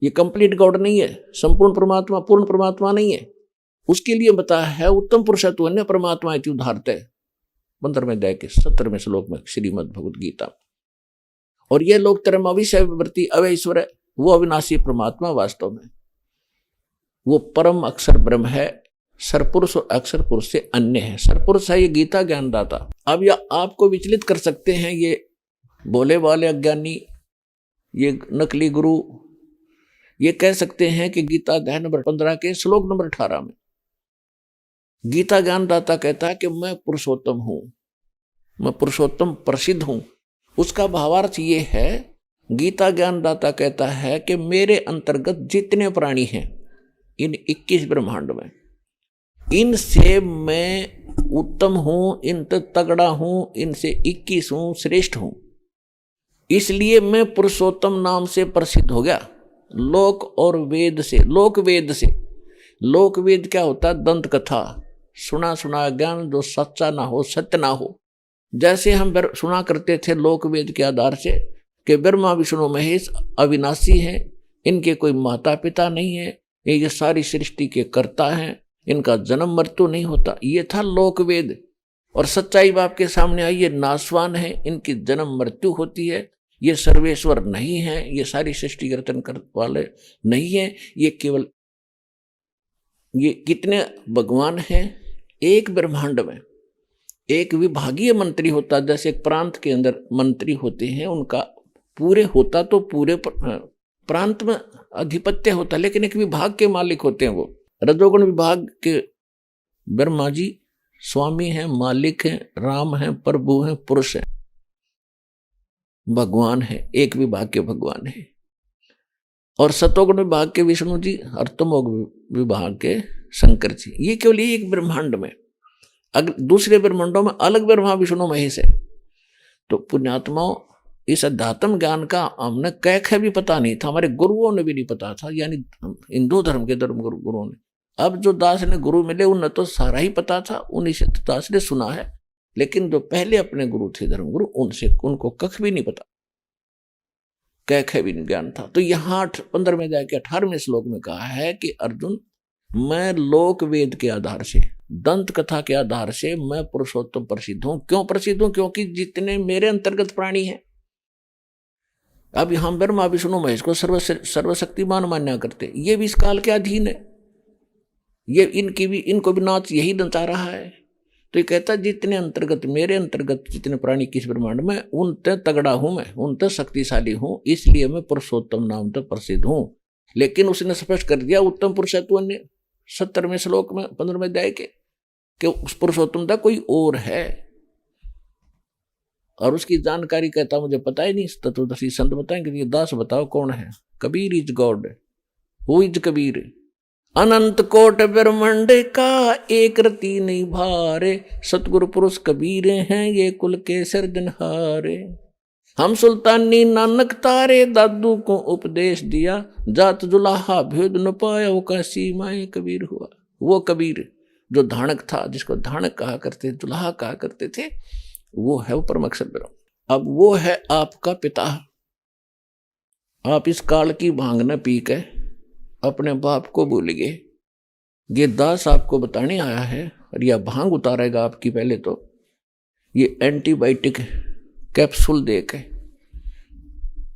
ये कंप्लीट गॉड नहीं है, संपूर्ण परमात्मा, पूर्ण परमात्मा नहीं है। उसके लिए बताया है उत्तम पुरुषत्व अन्य परमात्मा इति उदाहरते 15वें अध्याय के 17वें श्लोक में श्रीमद् भगवद गीता। और ये लोग तरम अविषयवर्ती अवैश्वर, वो अविनाशी परमात्मा वास्तव में वो परम अक्षर ब्रह्म है, सरपुरुष और अक्षर पुरुष से अन्य है। सरपुरुष है ये गीता ज्ञानदाता। अब यह आपको विचलित कर सकते हैं ये भोले वाले अज्ञानी ये नकली गुरु ये कह सकते हैं कि गीता अध्याय नंबर 15 के श्लोक नंबर 18 में गीता ज्ञानदाता कहता है कि मैं पुरुषोत्तम हूं, मैं पुरुषोत्तम प्रसिद्ध हूं। उसका भावार्थ ये है, गीता ज्ञानदाता कहता है कि मेरे अंतर्गत जितने प्राणी हैं इन 21 ब्रह्मांड में, इनसे मैं उत्तम हूं, इनसे तगड़ा हूं, इनसे 21 हूं, श्रेष्ठ हूं। इसलिए मैं पुरुषोत्तम नाम से प्रसिद्ध हो गया। लोक और वेद से, लोक वेद से, लोक वेद क्या होता है? दंत कथा, सुना सुना ज्ञान जो सच्चा ना हो, सत्य ना हो। जैसे हम सुना करते थे लोक वेद के आधार से कि ब्रह्मा विष्णु महेश अविनाशी हैं, इनके कोई माता पिता नहीं है, ये सारी सृष्टि के कर्ता हैं, इनका जन्म मृत्यु नहीं होता। ये था लोक वेद। और सच्चाई बाप के सामने आई, ये नासवान है, इनकी जन्म मृत्यु होती है, ये सर्वेश्वर नहीं है, ये सारी सृष्टि रचन करने वाले नहीं है, ये केवल ये कितने भगवान हैं एक ब्रह्मांड में। एक विभागीय मंत्री होता है, जैसे एक प्रांत के अंदर मंत्री होते हैं, उनका पूरे होता तो पूरे प्रांत में अधिपत्य होता, लेकिन एक विभाग के मालिक होते हैं। वो रजोगुण विभाग के ब्रह्मा जी स्वामी हैं, मालिक हैं, राम हैं, प्रभु हैं, पुरुष हैं, भगवान है, एक विभाग के भगवान है। और सतोगुण विभाग के विष्णु जी और तमोग विभाग के शंकर जी। ये केवल एक ब्रह्मांड में, अगर दूसरे ब्रह्मांडों में अलग ब्रह्मा विष्णु महेश है। तो पुण्यात्माओं, इस अध्यात्म ज्ञान का हमने कैख भी पता नहीं था, हमारे गुरुओं ने भी नहीं पता था, यानी हिंदू धर्म के धर्म गुरुओं ने। अब जो दास ने गुरु मिले उन्हें तो सारा ही पता था, उन्हीं से दास ने सुना है। लेकिन जो पहले अपने गुरु थे धर्म गुरु, उनसे उनको कख भी नहीं पता, कैख भी नहीं ज्ञान था। तो यहाँ 15वें अध्याय के 18वें श्लोक में कहा है कि अर्जुन, मैं लोक वेद के आधार से, दंत कथा के आधार से मैं पुरुषोत्तम प्रसिद्ध हूं। क्यों प्रसिद्ध हूं? क्योंकि जितने मेरे अंतर्गत प्राणी हैं, अब यहां ब्रह्मा विष्णु महेश को सर्वशक्तिमान मान्या करते, ये भी इस काल के अधीन है, ये इनको भी नाच यही नचा रहा है। तो ये कहता जितने अंतर्गत, मेरे अंतर्गत जितने प्राणी किस ब्रह्मांड में, उनते तगड़ा हूं मैं, उनते शक्तिशाली हूं, इसलिए मैं पुरुषोत्तम नाम तक प्रसिद्ध हूं। लेकिन उसने स्पष्ट कर दिया उत्तम पुरुषत्व ने 70वें श्लोक में 15वें अध्याय के, कि उस पुरुषोत्तमता कोई और है, और उसकी जानकारी कहता मुझे पता ही नहीं। तत्वदर्शी संत बताएंगे, ये दास बताओ कौन है? Kabir is God. Who is Kabir? अनंत कोट ब्रह्मांड का एक रति नहीं भारे, सतगुरु पुरुष कबीर हैं ये कुल के सिरजनहारे। हम सुल्तानी नानक तारे, दादू को उपदेश दिया, जात जुलाहा भेद न पाया, वो का सीमाएं कबीर हुआ। वो कबीर जो धानक था, जिसको धानक कहा करते, जुलाहा कहा करते थे, वो है वो परम अक्षर ब्रह्म। अब वो है आपका पिता। आप इस काल की भांग न पी के अपने बाप को भूल गए। ये दास आपको बताने आया है, और यह भांग उतारेगा आपकी। पहले तो ये एंटीबायोटिक कैप्सूल देके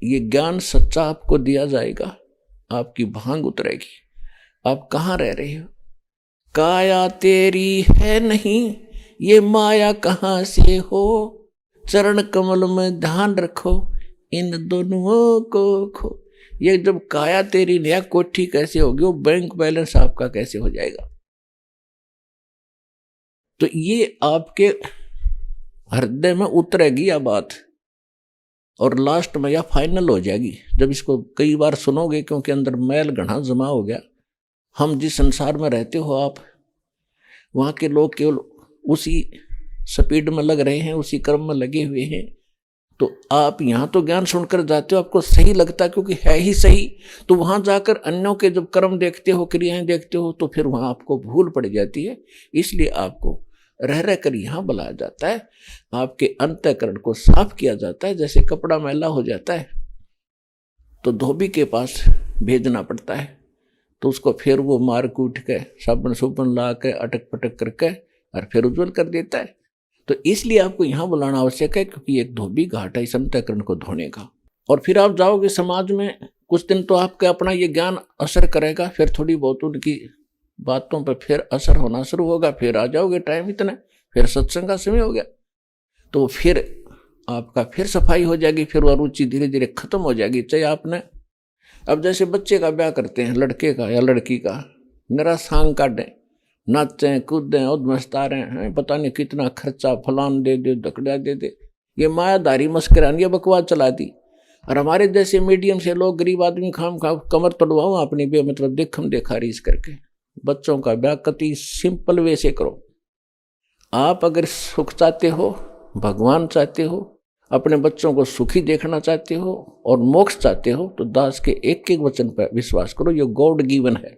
ये ज्ञान सच्चा आपको दिया जाएगा, आपकी भांग उतरेगी। आप कहाँ रह रहे हो? काया तेरी है नहीं, ये माया कहाँ से हो, चरण कमल में ध्यान रखो, इन दोनों को खो। ये जब काया तेरी नया कोठी कैसे होगी, वो बैंक बैलेंस आपका कैसे हो जाएगा? तो ये आपके हृदय में उतरेगी यह बात, और लास्ट में यह फाइनल हो जाएगी जब इसको कई बार सुनोगे, क्योंकि अंदर मैल घना जमा हो गया। हम जिस संसार में रहते हो आप, वहाँ के लोग केवल उसी स्पीड में लग रहे हैं, उसी कर्म में लगे हुए हैं। तो आप यहाँ तो ज्ञान सुनकर जाते हो, आपको सही लगता है क्योंकि है ही सही। तो वहाँ जाकर अन्यों के जब कर्म देखते हो, क्रियाएं देखते हो, तो फिर वहाँ आपको भूल पड़ जाती है। इसलिए आपको रह रह कर यहाँ बुलाया जाता है, आपके अंतःकरण को साफ किया जाता है। जैसे कपड़ा मैला हो जाता है तो धोबी के पास भेजना पड़ता है, तो उसको फिर वो मार कूट के साबुन सुबन ला के अटक पटक करके और फिर उज्जवल कर देता है। तो इसलिए आपको यहाँ बुलाना आवश्यक है, क्योंकि एक धोबी घाट है इस अंतःकरण को धोने का। और फिर आप जाओगे समाज में, कुछ दिन तो आपका अपना ये ज्ञान असर करेगा, फिर थोड़ी बहुत उनकी बातों पर फिर असर होना शुरू होगा, फिर आ जाओगे टाइम इतना, फिर सत्संग का समय हो गया, तो फिर आपका फिर सफाई हो जाएगी, फिर वह रुचि धीरे धीरे खत्म हो जाएगी। चाहे आपने अब जैसे बच्चे का ब्याह करते हैं, लड़के का या लड़की का, मेरा सांग काटें, नाचें कूदें और मस्तारें हैं, पता नहीं कितना खर्चा, फलान दे दे धकड़ा दे दे, ये मायादारी मस्करानी बकवास चला दी। और हमारे जैसे मीडियम से लोग, गरीब आदमी, खाम खा कमर तोड़वाओ अपनी मतलब देखम देखा रीस करके। बच्चों का ब्याह कति सिंपल वे से करो। आप अगर सुख चाहते हो, भगवान चाहते हो, अपने बच्चों को सुखी देखना चाहते हो और मोक्ष चाहते हो, तो दास के एक एक वचन पर विश्वास करो। ये गॉड गिवन है,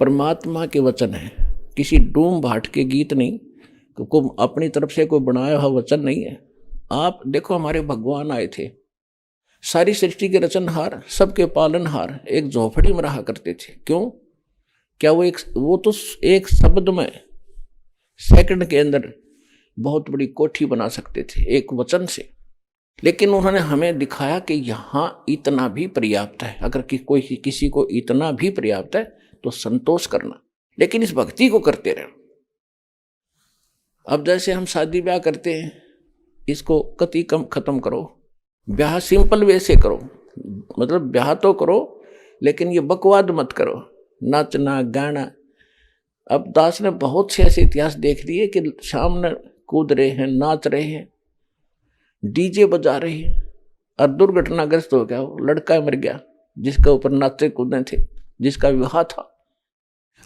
परमात्मा के वचन है, किसी डूम भाट के गीत नहीं, को अपनी तरफ से कोई बनाया हुआ वचन नहीं है। आप देखो, हमारे भगवान आए थे, सारी सृष्टि के रचनहार, सबके पालनहार, एक झोपड़ी में रहा करते थे। क्यों? क्या वो तो एक शब्द में सेकंड के अंदर बहुत बड़ी कोठी बना सकते थे एक वचन से, लेकिन उन्होंने हमें दिखाया कि यहाँ इतना भी पर्याप्त है। अगर कोई किसी को इतना भी पर्याप्त है तो संतोष करना, लेकिन इस भक्ति को करते रहना। अब जैसे हम शादी ब्याह करते हैं, इसको कति कम खत्म करो, ब्याह सिंपल वे से करो, मतलब ब्याह तो करो लेकिन ये बकवाद मत करो, नाचना गाना। अब दास ने बहुत से ऐसे इतिहास देख लिए कि सामने कूद रहे हैं, नाच रहे हैं, डीजे बजा रहे हैं, और दुर्घटनाग्रस्त हो गया, वो लड़का मर गया जिसके ऊपर नाचे कूदे थे, जिसका विवाह था।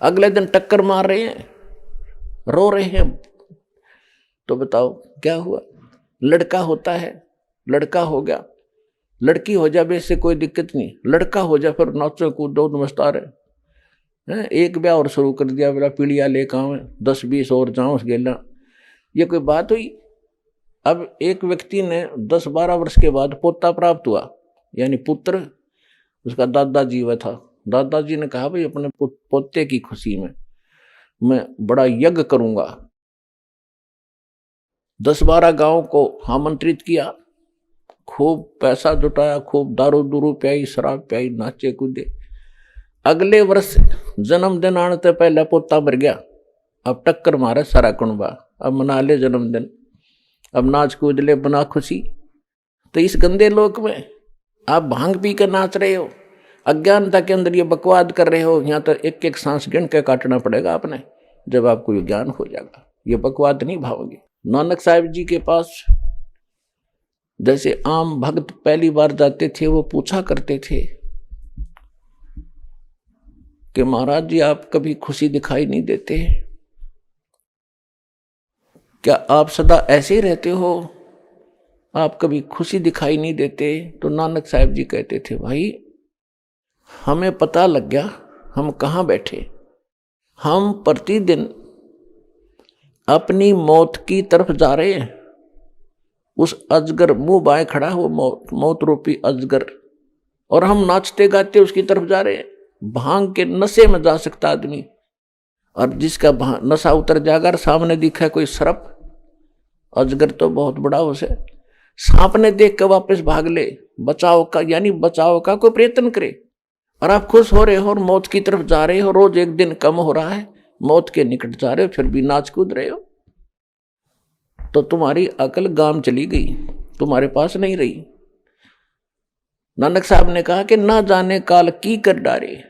अगले दिन टक्कर मार रहे हैं, रो रहे हैं। तो बताओ क्या हुआ? लड़का होता है, लड़का हो गया, लड़की हो जाए इससे कोई दिक्कत नहीं, लड़का हो जाए फिर नाचो कूदो नमस्कार है। एक ब्याह और शुरू कर दिया, बोला पीढ़िया ले काम 10-20 और जाओ उस गेला, ये कोई बात हुई? अब एक व्यक्ति ने 10-12 वर्ष के बाद पोता प्राप्त हुआ, यानी पुत्र, उसका दादाजी हुआ था। दादाजी ने कहा भाई अपने पोते की खुशी में मैं बड़ा यज्ञ करूंगा। 10-12 गांव को आमंत्रित किया, खूब पैसा जुटाया, खूब दारू दूरू पियाई, शराब पियाई, नाचे कूदे। अगले वर्ष जन्मदिन आने से पहले पोता मर गया। अब टक्कर मारे सारा कुंबा, अब मना ले जन्मदिन, अब नाच कूद ले, बना खुशी। तो इस गंदे लोक में आप भांग पी कर नाच रहे हो, अज्ञानता के अंदर ये बकवाद कर रहे हो। यहाँ तो एक एक सांस गिन के काटना पड़ेगा आपने, जब आपको ये ज्ञान हो जाएगा। ये बकवाद नहीं भावोगे। नानक साहिब जी के पास जैसे आम भक्त पहली बार जाते थे, वो पूछा करते थे कि महाराज जी आप कभी खुशी दिखाई नहीं देते, क्या आप सदा ऐसे ही रहते हो, आप कभी खुशी दिखाई नहीं देते? तो नानक साहिब जी कहते थे, भाई हमें पता लग गया हम कहाँ बैठे। हम प्रतिदिन अपनी मौत की तरफ जा रहे हैं। उस अजगर मुंह बाएं खड़ा है, वो मौत रूपी अजगर, और हम नाचते गाते उसकी तरफ जा रहे हैं। भांग के नशे में जा सकता आदमी, और जिसका नशा उतर जाकर सामने दिखा कोई सर्प, अजगर तो बहुत बड़ा उसे सांप ने देख कर वापस भाग ले, बचाव का यानी बचाव का कोई प्रयत्न करे। और आप खुश हो रहे हो और मौत की तरफ जा रहे हो, रोज एक दिन कम हो रहा है, मौत के निकट जा रहे हो, फिर भी नाच कूद रहे हो। तो तुम्हारी अकल गाम चली गई, तुम्हारे पास नहीं रही। नानक साहब ने कहा कि ना जाने काल की कर डारे,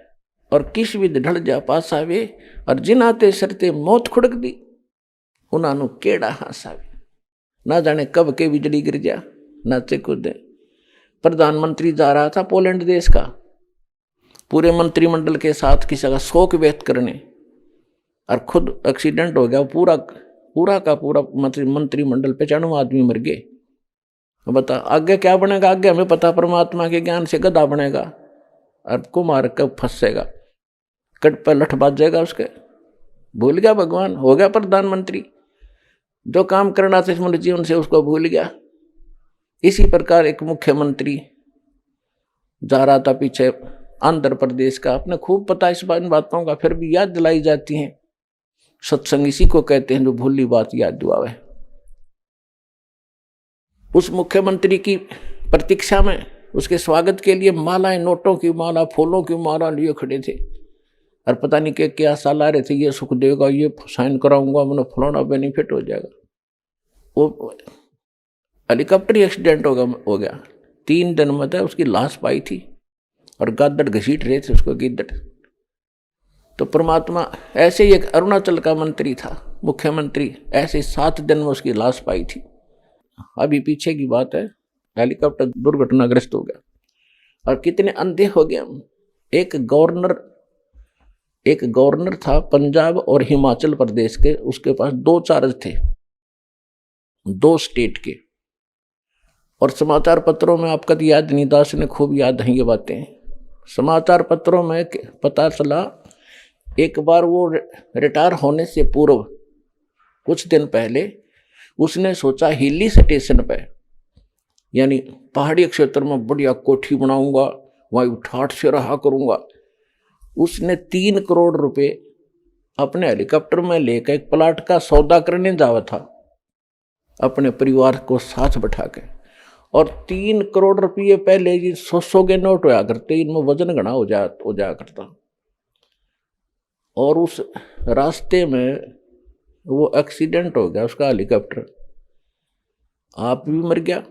और किस विध ढल जा पास आवे, और जिनाते सरते मौत खुड़क दी, उन्होंने केड़ा हासावे। ना जाने कब के बिजली गिर जा, नाचे कूदे। प्रधानमंत्री जा रहा था पोलैंड देश का, पूरे मंत्रिमंडल के साथ किसी का शोक व्यक्त करने, और खुद एक्सीडेंट हो गया। पूरा का पूरा मंत्रिमंडल 95 आदमी मर गए। बता आगे क्या बनेगा? आगे हमें पता, परमात्मा के ज्ञान से गधा बनेगा और कुमार कब फंसेगा, कट पर लठ बाजेगा उसके। भूल गया भगवान, हो गया प्रधानमंत्री, जो काम करना था इस जीवन से उसको भूल गया। इसी प्रकार एक मुख्यमंत्री जा रहा था पीछे आंध्र प्रदेश का, अपने खूब पता इस इन बातों का, फिर भी याद दिलाई जाती हैं। सत्संग इसी को कहते हैं जो भूली बात याद दिलावे। उस मुख्यमंत्री की प्रतीक्षा में, उसके स्वागत के लिए मालाएं, नोटों की माला, फूलों की माला लिए खड़े थे, और पता नहीं क्या साल आ रहे थे, ये सुख देगा, ये साइन कराऊंगा, मैंने फलाना बेनिफिट हो जाएगा। वो हेलीकॉप्टर एक्सीडेंट हो गया। 3 दिन में तो उसकी लाश पाई थी और गादड़ घसीट रहे थे उसको, गिद्दड़। तो परमात्मा ऐसे ही एक अरुणाचल का मंत्री था, मुख्यमंत्री, ऐसे 7 दिन में उसकी लाश पाई थी। अभी पीछे की बात है, हेलीकॉप्टर दुर्घटनाग्रस्त हो गया और कितने अंधे हो गए हम। एक गवर्नर था पंजाब और हिमाचल प्रदेश के, उसके पास 2 चार्ज थे, 2 स्टेट के। और समाचार पत्रों में आपका तो याद नहीं, दास ने खूब याद है ये बातें। समाचार पत्रों में पता चला एक बार वो रिटायर होने से पूर्व कुछ दिन पहले उसने सोचा हिली स्टेशन पे, यानी पहाड़ी क्षेत्र में बढ़िया कोठी बनाऊंगा, वहीं ठाठ से रहा करूंगा। उसने 3 करोड़ रुपए अपने हेलीकॉप्टर में लेकर एक प्लाट का सौदा करने जावा था, अपने परिवार को साथ बैठा के। और 3 करोड़ रुपये पहले ये 100 के नोट होया करते, इनमें वजन घना हो जाया करता। और उस रास्ते में वो एक्सीडेंट हो गया, उसका हेलीकॉप्टर। आप भी मर गया,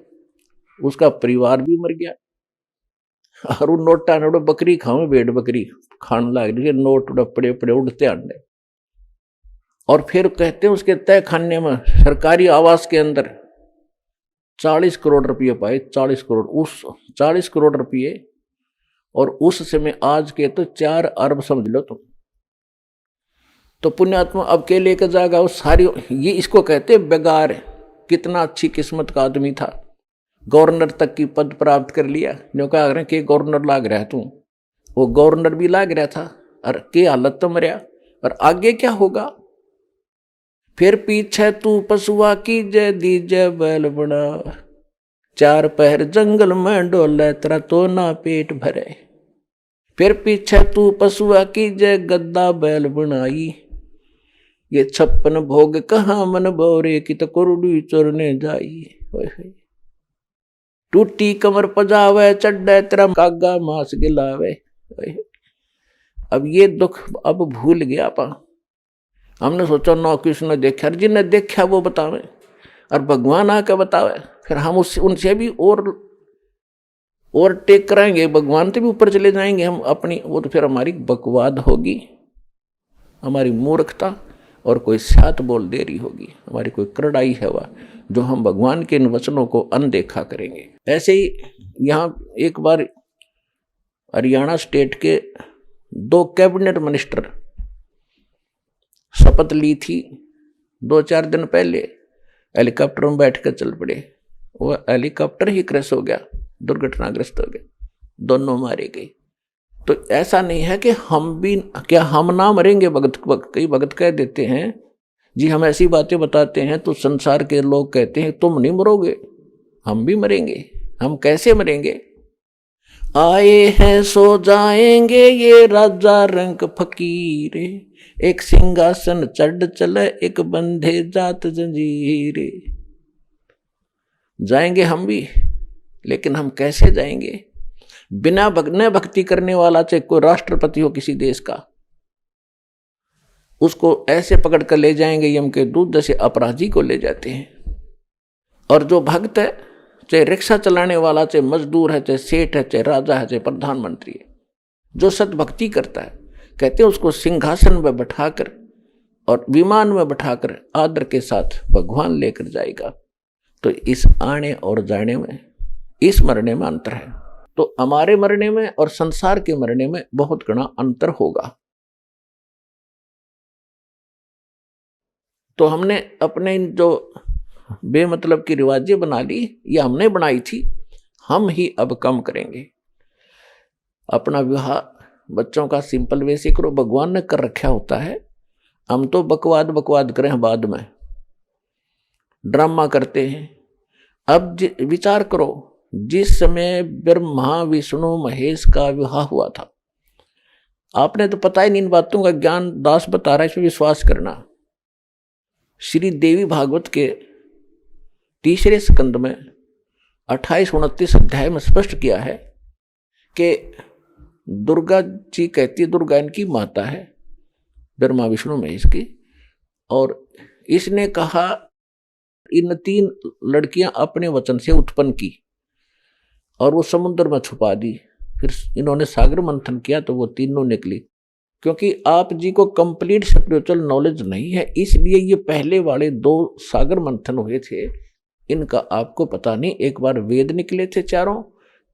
उसका परिवार भी मर गया। और वो नोटा नोट बकरी खाओ, भेड़ बकरी खाने लग रही है, नोट पड़े पड़े उड़ते अंडे। और फिर कहते हैं उसके तय खाने में सरकारी आवास के अंदर 40 करोड़ रुपये पाए। 40 करोड़, उस 40 करोड़ रुपये, और उस समय आज के तो 4 अरब समझ लो तुम। तो पुण्यात्मा अब के लेकर जाएगा वो सारी, ये इसको कहते बेगार। कितना अच्छी किस्मत का आदमी था, गवर्नर तक की पद प्राप्त कर लिया। जो कह रहे हैं कि गवर्नर लाग रहा है तू, वो गवर्नर भी लाग रहा था और के हालत तो मरिया। और आगे क्या होगा? फिर पीछे तू पशुआ की जय दीजे बैल बना, 4 पहर जंगल में डोले तेरा तो ना पेट भरे। फिर पीछे तू पशुआ की जय गद्दा बैल बनाई, ये 56 भोग कहाँ मन बोरे की तो कुरुडी चोरने जाई। टूटी कमर पजावे चड्डे तेरा कागा मांस गिलावे। अब ये दुख अब भूल गया पा। हमने सोचा ना किसने देखा, जिन्हें देखा वो बतावे और भगवान आके बतावे, फिर हम उनसे भी और टेक कराएंगे, भगवान से भी ऊपर चले जाएंगे हम अपनी। वो तो फिर हमारी बकवाद होगी, हमारी मूर्खता और कोई सात बोल देरी होगी, हमारी कोई करड़ाई है वह, जो हम भगवान के इन वचनों को अनदेखा करेंगे। ऐसे ही यहाँ एक बार हरियाणा स्टेट के 2 कैबिनेट मिनिस्टर शपथ ली थी, 2-4 दिन पहले हेलीकॉप्टर में बैठ कर चल पड़े। वो हेलीकॉप्टर ही क्रैश हो गया, दुर्घटनाग्रस्त हो गया, दोनों मारे गए। तो ऐसा नहीं है कि हम भी, क्या हम ना मरेंगे? कई भगत कह देते हैं जी, हम ऐसी बातें बताते हैं तो संसार के लोग कहते हैं तुम नहीं मरोगे, हम भी मरेंगे। हम कैसे मरेंगे? आए हैं सो जाएंगे ये राजा रंग फकीर, एक सिंहासन चढ़ चले एक बंधे जात जंजीरे। जाएंगे हम भी, लेकिन हम कैसे जाएंगे? बिना भक्ति करने वाला, चाहे कोई राष्ट्रपति हो किसी देश का, उसको ऐसे पकड़ कर ले जाएंगे यम के दूत जैसे अपराधी को ले जाते हैं। और जो भक्त है, चाहे रिक्शा चलाने वाला, चाहे मजदूर है, चाहे सेठ है, चाहे राजा है, चाहे प्रधानमंत्री है, जो सद्भक्ति करता है, कहते हैं उसको सिंहासन में बैठाकर और विमान में बैठाकर आदर के साथ भगवान लेकर जाएगा। तो इस आने और जाने में, इस मरने में अंतर है। तो हमारे मरने में और संसार के मरने में बहुत घना अंतर होगा। तो हमने अपने जो बेमतलब की रिवाजें बना ली, ये हमने बनाई थी, हम ही अब कम करेंगे। अपना विवाह बच्चों का सिंपल वैसे करो, भगवान ने कर रखा होता है। हम तो बकवाद करें, बाद में ड्रामा करते हैं। अब विचार करो, जिस समय ब्रह्मा विष्णु महेश का विवाह हुआ था, आपने तो पता ही नहीं, इन बातों का ज्ञान दास बता रहा है, इसमें विश्वास करना। श्री देवी भागवत के 3 स्कंद में 28-29 अध्याय में स्पष्ट किया है कि दुर्गा जी कहती है, दुर्गा इनकी माता है, ब्रह्मा विष्णु महेश की। और इसने कहा इन 3 लड़कियां अपने वचन से उत्पन्न की और वो समुद्र में छुपा दी। फिर इन्होंने सागर मंथन किया तो वो तीनों निकली। क्योंकि आप जी को कंप्लीट स्पिरिचुअल नॉलेज नहीं है, इसलिए ये पहले वाले 2 सागर मंथन हुए थे, इनका आपको पता नहीं। एक बार वेद निकले थे चारों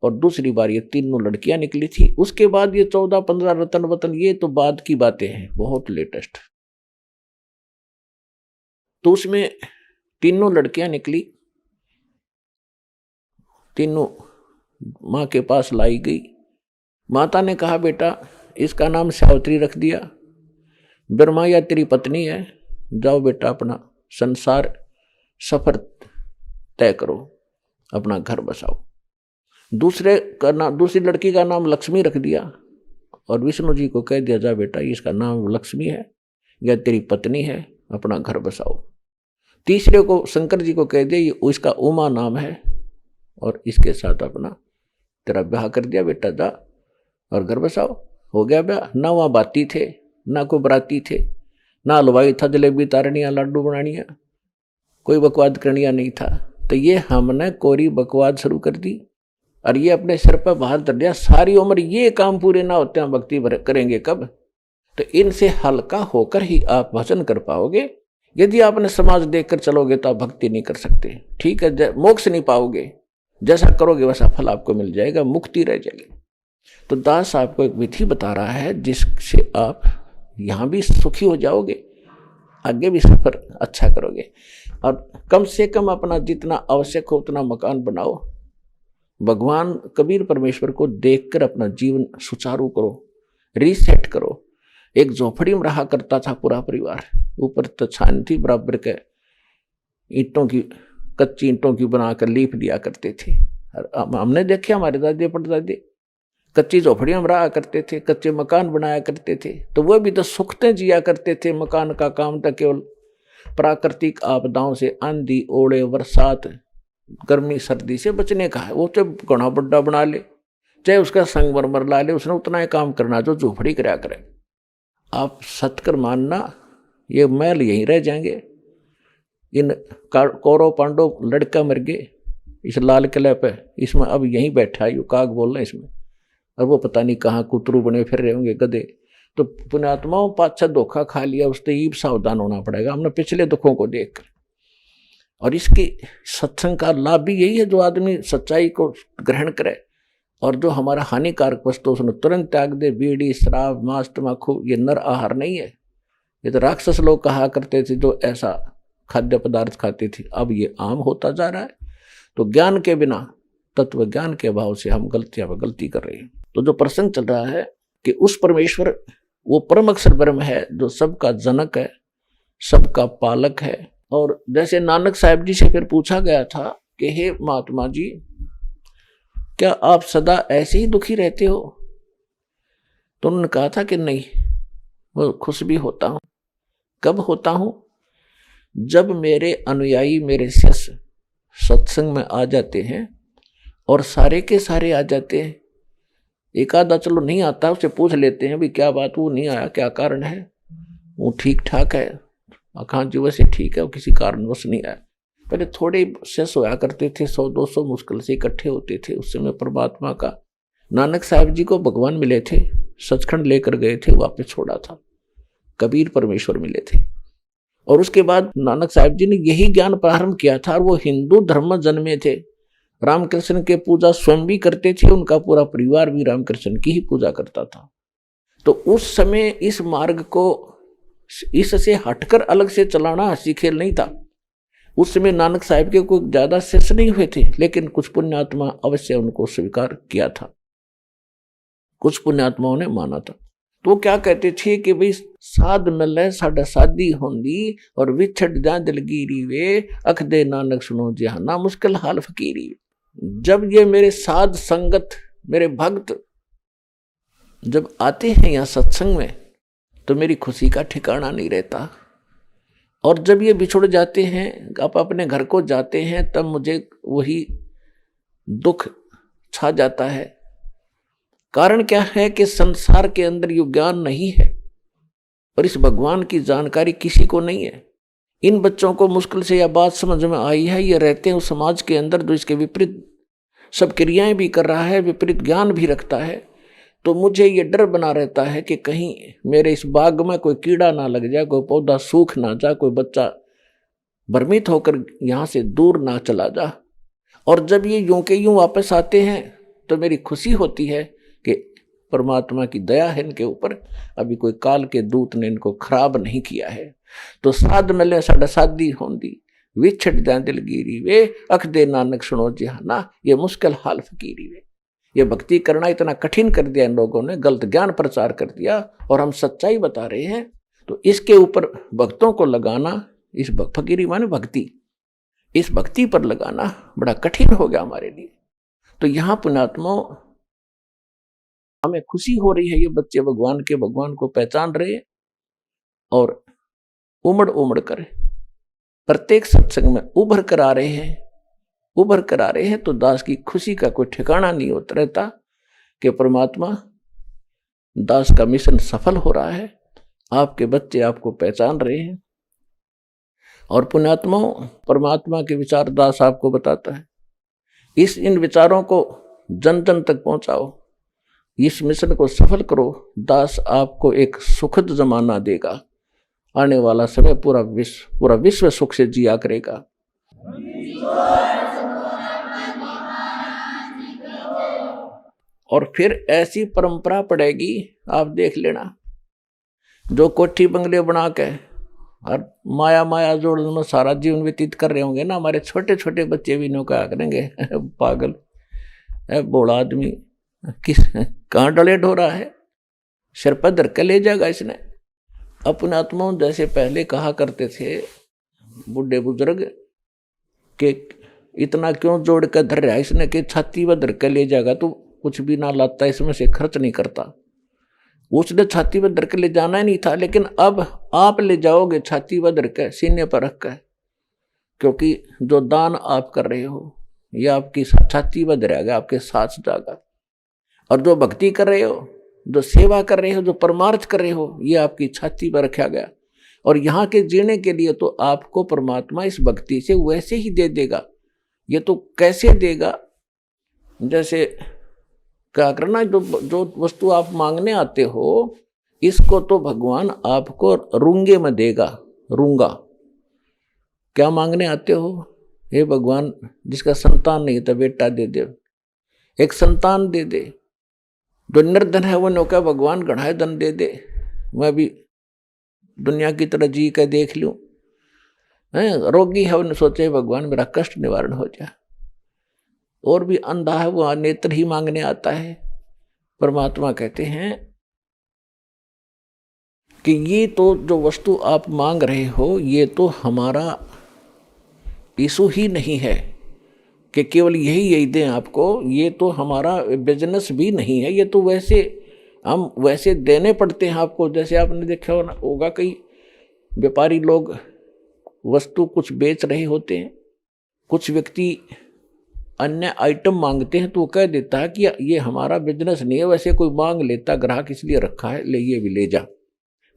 और दूसरी बार ये तीनों लड़कियां निकली थी। उसके बाद ये 14-15 रतन वतन, ये तो बाद की बातें हैं, बहुत लेटेस्ट। तो उसमें तीनों लड़कियां निकली, तीनों माँ के पास लाई गई। माता ने कहा बेटा इसका नाम सावित्री रख दिया, ब्रह्मा या तेरी पत्नी है, जाओ बेटा अपना संसार सफर तय करो, अपना घर बसाओ। दूसरी लड़की का नाम लक्ष्मी रख दिया और विष्णु जी को कह दिया जा बेटा इसका नाम लक्ष्मी है या तेरी पत्नी है, अपना घर बसाओ। तीसरे को शंकर जी को कह दिया ये इसका उमा नाम है और इसके साथ अपना तेरा ब्याह कर दिया, बेटा जा और घर बसाओ। हो गया ब्याह। ना वहाँ बाती थे, ना कोई बराती थे, ना हलवाई था जलेबी तारनिया लाडू बनानिया, कोई बकवाद करनिया नहीं था। तो ये हमने कोरी बकवाद शुरू कर दी और ये अपने सिर पर बाहर धर दिया। सारी उम्र ये काम पूरे ना होते हैं, भक्ति करेंगे कब? तो इनसे हल्का होकर ही आप भजन कर पाओगे। यदि आपने समाज देखकर चलोगे तो आप भक्ति नहीं कर सकते, ठीक है, मोक्ष नहीं पाओगे। जैसा करोगे वैसा फल आपको मिल जाएगा, मुक्ति रह जाएगी। तो दास आपको एक विधि बता रहा है जिससे आप यहाँ भी सुखी हो जाओगे, आगे भी सफर अच्छा करोगे। और कम से कम अपना जितना आवश्यक हो उतना मकान बनाओ। भगवान कबीर परमेश्वर को देखकर अपना जीवन सुचारू करो, रीसेट करो। एक झोपड़ी में रहा करता था पूरा परिवार, ऊपर तो छान थी, बराबर के ईंटों की, कच्ची ईंटों की बनाकर लीप दिया करते थे। हमने देखे हमारे दादे परदादे कच्ची झोपड़ियों में रहा करते थे, कच्चे मकान बनाया करते थे। तो वह भी तो सुखते जिया करते थे। मकान का काम था केवल प्राकृतिक आपदाओं से, आंधी ओले बरसात गर्मी सर्दी से बचने का है। वो चाहे घना बड्डा बना ले, चाहे उसका संगमरमर ला ले, उसने उतना ही काम करना जो झोपड़ी कराया करे। आप सतकर मानना ये महल यहीं रह जाएंगे। इन कौरव पांडव लड़का मर गए इस लाल किले पे, इसमें अब यहीं बैठा है, यू काग बोल रहे इसमें, और वो पता नहीं कहाँ कुतरू बने फिर रहे होंगे गधे। तो पुण्यात्माओं पाछा धोखा खा लिया, उससे ही सावधान होना पड़ेगा हमने पिछले दुखों को देखकर। और इसके सत्संग का लाभ भी यही है, जो आदमी सच्चाई को ग्रहण करे और जो हमारा हानिकारक वस्तु उसने तुरंत त्याग दे। बीड़ी शराब मांस तम्बाकू ये नर आहार नहीं है। ये तो राक्षस लोग कहा करते थे जो ऐसा खाद्य पदार्थ खाते थे, अब ये आम होता जा रहा है। तो ज्ञान के बिना, तत्व ज्ञान के अभाव से हम गलतियां पर गलती कर रहे हैं। तो जो प्रसंग चल रहा है कि उस परमेश्वर वो परम अक्षर ब्रह्म है जो सबका जनक है, सबका पालक है। और जैसे नानक साहब जी से फिर पूछा गया था कि हे महात्मा जी, क्या आप सदा ऐसे ही दुखी रहते हो? तो उन्होंने कहा था कि नहीं, वो खुश भी होता हूं। कब होता हूं? जब मेरे अनुयायी, मेरे शिष्य सत्संग में आ जाते हैं और सारे के सारे आ जाते हैं। एक आधा चलो नहीं आता, उसे पूछ लेते हैं भी क्या बात, वो नहीं आया, क्या कारण है? वो ठीक ठाक है, आकांक्षा जी वैसे ठीक है, वो किसी कारणवश नहीं आया। पहले थोड़े शिष्य होया करते थे, 100-200 मुश्किल से इकट्ठे होते थे। उस समय परमात्मा का नानक साहब जी को भगवान मिले थे, सचखंड लेकर गए थे, वापस छोड़ा था। कबीर परमेश्वर मिले थे और उसके बाद नानक साहब जी ने यही ज्ञान प्रारंभ किया था। और वो हिंदू धर्म में जन्मे थे, रामकृष्ण के पूजा स्वयं भी करते थे, उनका पूरा परिवार भी रामकृष्ण की ही पूजा करता था। तो उस समय इस मार्ग को इससे हटकर अलग से चलाना हंसी खेल नहीं था। उस समय नानक साहब के कोई ज्यादा शिष्य नहीं हुए थे, लेकिन कुछ पुण्यात्मा अवश्य उनको स्वीकार किया था, कुछ पुण्यात्माओं ने माना था। तो क्या कहते थे कि भाई साध मिले साडा शादी होंदी और विछड़ जा दिलगीरी वे, अख दे नानक सुनो जहाना मुश्किल हाल फकीरी। जब ये मेरे साध संगत, मेरे भक्त जब आते हैं यहाँ सत्संग में, तो मेरी खुशी का ठिकाना नहीं रहता। और जब ये बिछुड़ जाते हैं, आप अपने घर को जाते हैं, तब मुझे वही दुख छा जाता है। कारण क्या है कि संसार के अंदर ये ज्ञान नहीं है और इस भगवान की जानकारी किसी को नहीं है। इन बच्चों को मुश्किल से यह बात समझ में आई है, ये रहते हैं उस समाज के अंदर जो इसके विपरीत सब क्रियाएं भी कर रहा है, विपरीत ज्ञान भी रखता है। तो मुझे ये डर बना रहता है कि कहीं मेरे इस बाग में कोई कीड़ा ना लग जाए, कोई पौधा सूख ना जाए, कोई बच्चा भ्रमित होकर यहाँ से दूर ना चला जा। और जब ये यूं के यूं वापस आते हैं तो मेरी खुशी होती है कि परमात्मा की दया है इनके ऊपर, अभी कोई काल के दूत ने इनको खराब नहीं किया है। तो साध मिले साढ़ा साधी होंदी, विछड़ दें दिलगिरी वे, अख दे नानक सुनो जिहाना, ये मुश्किल हाल फकीरी वे। ये भक्ति करना इतना कठिन कर दिया इन लोगों ने, गलत ज्ञान प्रचार कर दिया, और हम सच्चाई बता रहे हैं। तो इसके ऊपर भक्तों को लगाना, इस फकीरी माने भक्ति, इस भक्ति पर लगाना बड़ा कठिन हो गया हमारे लिए। तो यहाँ पुण्यात्माओं हमें खुशी हो रही है, ये बच्चे भगवान को पहचान रहे हैं और उमड़ उमड़ कर प्रत्येक सत्संग में उभर कर आ रहे हैं। तो दास की खुशी का कोई ठिकाना नहीं होता रहता कि परमात्मा दास का मिशन सफल हो रहा है, आपके बच्चे आपको पहचान रहे हैं। और पुण्यात्माओं परमात्मा के विचार दास आपको बताता है, इन विचारों को जन जन तक पहुंचाओ, इस मिशन को सफल करो, दास आपको एक सुखद जमाना देगा। आने वाला समय पूरा विश्व सुख से जिया करेगा। और फिर ऐसी परंपरा पड़ेगी, आप देख लेना, जो कोठी बंगले बना के और माया जोड़ में सारा जीवन व्यतीत कर रहे होंगे ना, हमारे छोटे छोटे बच्चे भी नौका करेंगे पागल है बोला आदमी, किस कहाँ डले ढो रहा है, सिर पर धर के ले जाएगा इसने। अपने आत्माओं जैसे पहले कहा करते थे बुढ़े बुजुर्ग कि इतना क्यों जोड़ कर धर रहा है इसने, कि छाती पर धर के ले जाएगा तो कुछ भी ना लाता, इसमें से खर्च नहीं करता। उसने छाती पर धर के ले जाना ही नहीं था, लेकिन अब आप ले जाओगे छाती पर धर के, सीने पर रख कर, क्योंकि जो दान आप कर रहे हो यह आपकी छाती पर धरेगा, आपके साथ जाएगा। और जो भक्ति कर रहे हो, जो सेवा कर रहे हो, जो परमार्थ कर रहे हो, ये आपकी छाती पर रखा गया। और यहाँ के जीने के लिए तो आपको परमात्मा इस भक्ति से वैसे ही दे देगा। ये तो कैसे देगा, जैसे क्या करना, जो वस्तु आप मांगने आते हो इसको तो भगवान आपको रूंगे में देगा। रूंगा क्या मांगने आते हो, हे भगवान जिसका संतान नहीं था बेटा दे दे, एक संतान दे दे। जो निर्धन है वो नौका भगवान गढ़ाए धन दे दे, मैं भी दुनिया की तरह जी कर देख लूं। रोगी है उन्हें सोचे भगवान मेरा कष्ट निवारण हो जाए। और भी अंधा है वो नेत्र ही मांगने आता है। परमात्मा कहते हैं कि ये तो जो वस्तु आप मांग रहे हो ये तो हमारा इशू ही नहीं है कि केवल यही दें आपको, ये तो हमारा बिजनेस भी नहीं है। ये तो वैसे हम वैसे देने पड़ते हैं आपको। जैसे आपने देखा होगा कई व्यापारी लोग वस्तु कुछ बेच रहे होते हैं, कुछ व्यक्ति अन्य आइटम मांगते हैं तो वो कह देता है कि ये हमारा बिजनेस नहीं है। वैसे कोई मांग लेता, ग्राहक इसलिए रखा है, ले ये भी ले जा,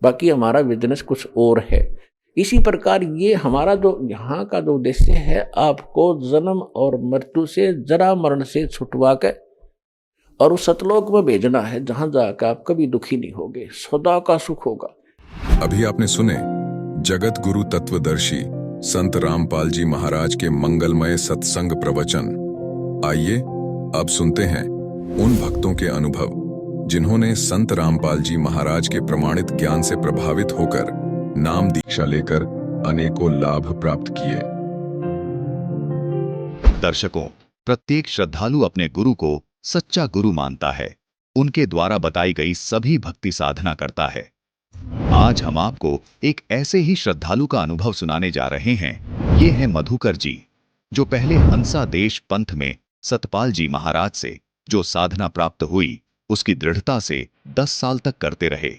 बाकी हमारा बिजनेस कुछ और है। इसी प्रकार ये हमारा जो यहाँ का जो उद्देश्य है, आपको जन्म और मृत्यु से, जरा मरण से छुटवा के और उस सतलोक में भेजना है, जहाँ जाकर आप कभी दुखी नहीं होगे, सदा का सुख होगा। अभी आपने सुने जगत गुरु तत्वदर्शी संत रामपाल जी महाराज के मंगलमय सत्संग प्रवचन। आइए अब सुनते हैं उन भक्तों के अनुभव जिन्होंने संत रामपाल जी महाराज के प्रमाणित ज्ञान से प्रभावित होकर नाम दीक्षा लेकर अनेकों लाभ प्राप्त किए। दर्शकों, प्रत्येक श्रद्धालु अपने गुरु को सच्चा गुरु मानता है, उनके द्वारा बताई गई सभी भक्ति साधना करता है। आज हम आपको एक ऐसे ही श्रद्धालु का अनुभव सुनाने जा रहे हैं। ये हैं मधुकर जी, जो पहले हंसा देश पंथ में सतपाल जी महाराज से जो साधना प्राप्त हुई उसकी दृढ़ता से 10 साल तक करते रहे,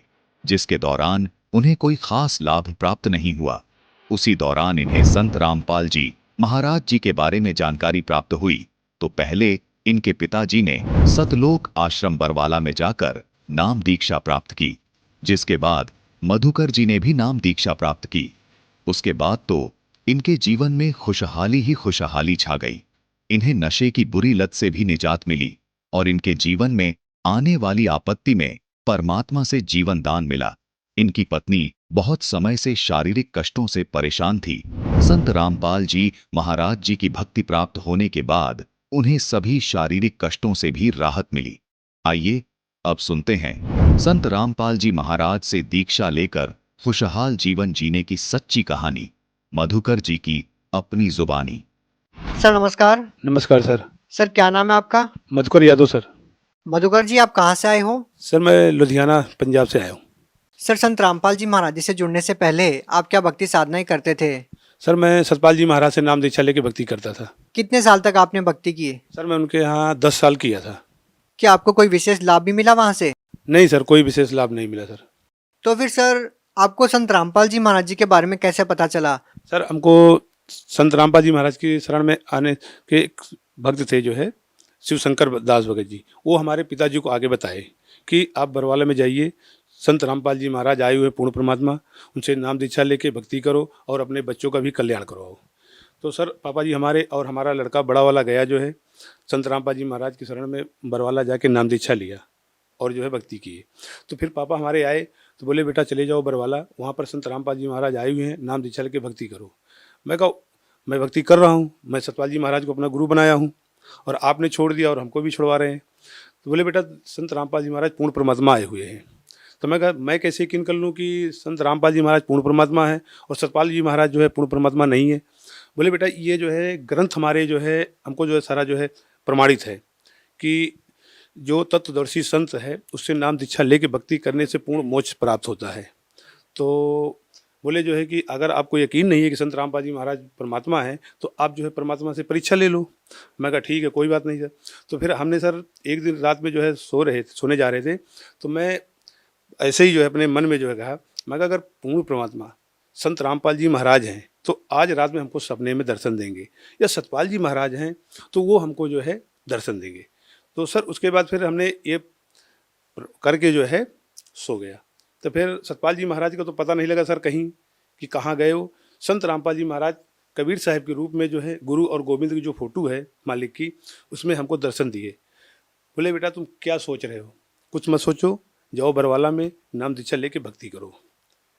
जिसके दौरान उन्हें कोई खास लाभ प्राप्त नहीं हुआ। उसी दौरान इन्हें संत रामपाल जी महाराज जी के बारे में जानकारी प्राप्त हुई तो पहले इनके पिताजी ने सतलोक आश्रम बरवाला में जाकर नाम दीक्षा प्राप्त की, जिसके बाद मधुकर जी ने भी नाम दीक्षा प्राप्त की। उसके बाद तो इनके जीवन में खुशहाली ही खुशहाली छा गई। इन्हें नशे की बुरी लत से भी निजात मिली और इनके जीवन में आने वाली आपत्ति में परमात्मा से जीवन दान मिला। इनकी पत्नी बहुत समय से शारीरिक कष्टों से परेशान थी। संत रामपाल जी महाराज जी की भक्ति प्राप्त होने के बाद उन्हें सभी शारीरिक कष्टों से भी राहत मिली। आइए अब सुनते हैं संत रामपाल जी महाराज से दीक्षा लेकर खुशहाल जीवन जीने की सच्ची कहानी, मधुकर जी की अपनी जुबानी। सर नमस्कार। नमस्कार सर। सर क्या नाम है आपका? मधुकर यादव सर। मधुकर जी आप कहाँ से आए हो? सर मैं लुधियाना पंजाब से आया हूँ। सर संत रामपाल जी महाराज जी से जुड़ने से पहले आप क्या भक्ति साधनाएं करते थे? सर मैं सतपाल जी महाराज से नाम दीक्षा लेके भक्ति करता था। कितने साल तक आपने भक्ति की? सर मैं उनके यहाँ 10 साल किया था। क्या आपको कोई विशेष लाभ भी मिला वहाँ से? नहीं सर, कोई विशेष लाभ नहीं मिला सर। तो फिर सर आपको संत रामपाल जी महाराज जी के बारे में कैसे पता चला? सर हमको संत रामपाल जी महाराज की शरण में आने के एक भक्त थे जो है शिव शंकर दास भगत जी, वो हमारे पिताजी को आगे बताए कि आप बरवाला में जाइए, संत रामपाल जी महाराज आए हुए पूर्ण परमात्मा, उनसे नाम दीक्षा लेके भक्ति करो और अपने बच्चों का भी कल्याण करवाओ। तो सर पापा जी हमारे और हमारा लड़का बड़ा वाला गया जो है संत रामपाल जी महाराज की शरण में बरवाला जाके नाम दीक्षा लिया और जो है भक्ति की। तो फिर पापा हमारे आए तो बोले बेटा चले जाओ बरवाला, वहाँ पर संत रामपाल जी महाराज आए हुए हैं, नाम दीक्षा लेके भक्ति करो। मैं कहा मैं भक्ति कर रहा हूँ, मैं सतपाल जी महाराज को अपना गुरु बनाया हूँ और आपने छोड़ दिया और हमको भी छुड़वा रहे हैं। तो बोले बेटा संत रामपाल जी महाराज पूर्ण परमात्मा आए हुए हैं। तो मैं कहा मैं कैसे यकीन कर लूँ कि संत रामपाल जी महाराज पूर्ण परमात्मा है और सतपाल जी महाराज जो है पूर्ण परमात्मा नहीं है। बोले बेटा ये जो है ग्रंथ हमारे जो है हमको जो है सारा जो है प्रमाणित है कि जो तत्वदर्शी संत है उससे नाम दीक्षा लेके भक्ति करने से पूर्ण मोक्ष प्राप्त होता है। तो बोले जो है कि अगर आपको यकीन नहीं है कि संत रामपाल जी महाराज परमात्मा है तो आप जो है परमात्मा से परीक्षा ले लो। मैं कहा ठीक है कोई बात नहीं सर। तो फिर हमने सर एक दिन रात में जो है सोने जा रहे थे तो मैं ऐसे ही जो है अपने मन में जो है कहा, मैं कहा अगर पूर्ण परमात्मा संत रामपाल जी महाराज हैं तो आज रात में हमको सपने में दर्शन देंगे, या सतपाल जी महाराज हैं तो वो हमको जो है दर्शन देंगे। तो सर उसके बाद फिर हमने ये करके जो है सो गया। तो फिर सतपाल जी महाराज का तो पता नहीं लगा सर कहीं कि कहाँ गए हो। संत रामपाल जी महाराज कबीर साहब के रूप में जो है गुरु और गोविंद की जो फोटो है मालिक की, उसमें हमको दर्शन दिए। बोले बेटा तुम क्या सोच रहे हो, कुछ मत सोचो, जाओ बरवाला में नाम दीक्षा लेके भक्ति करो।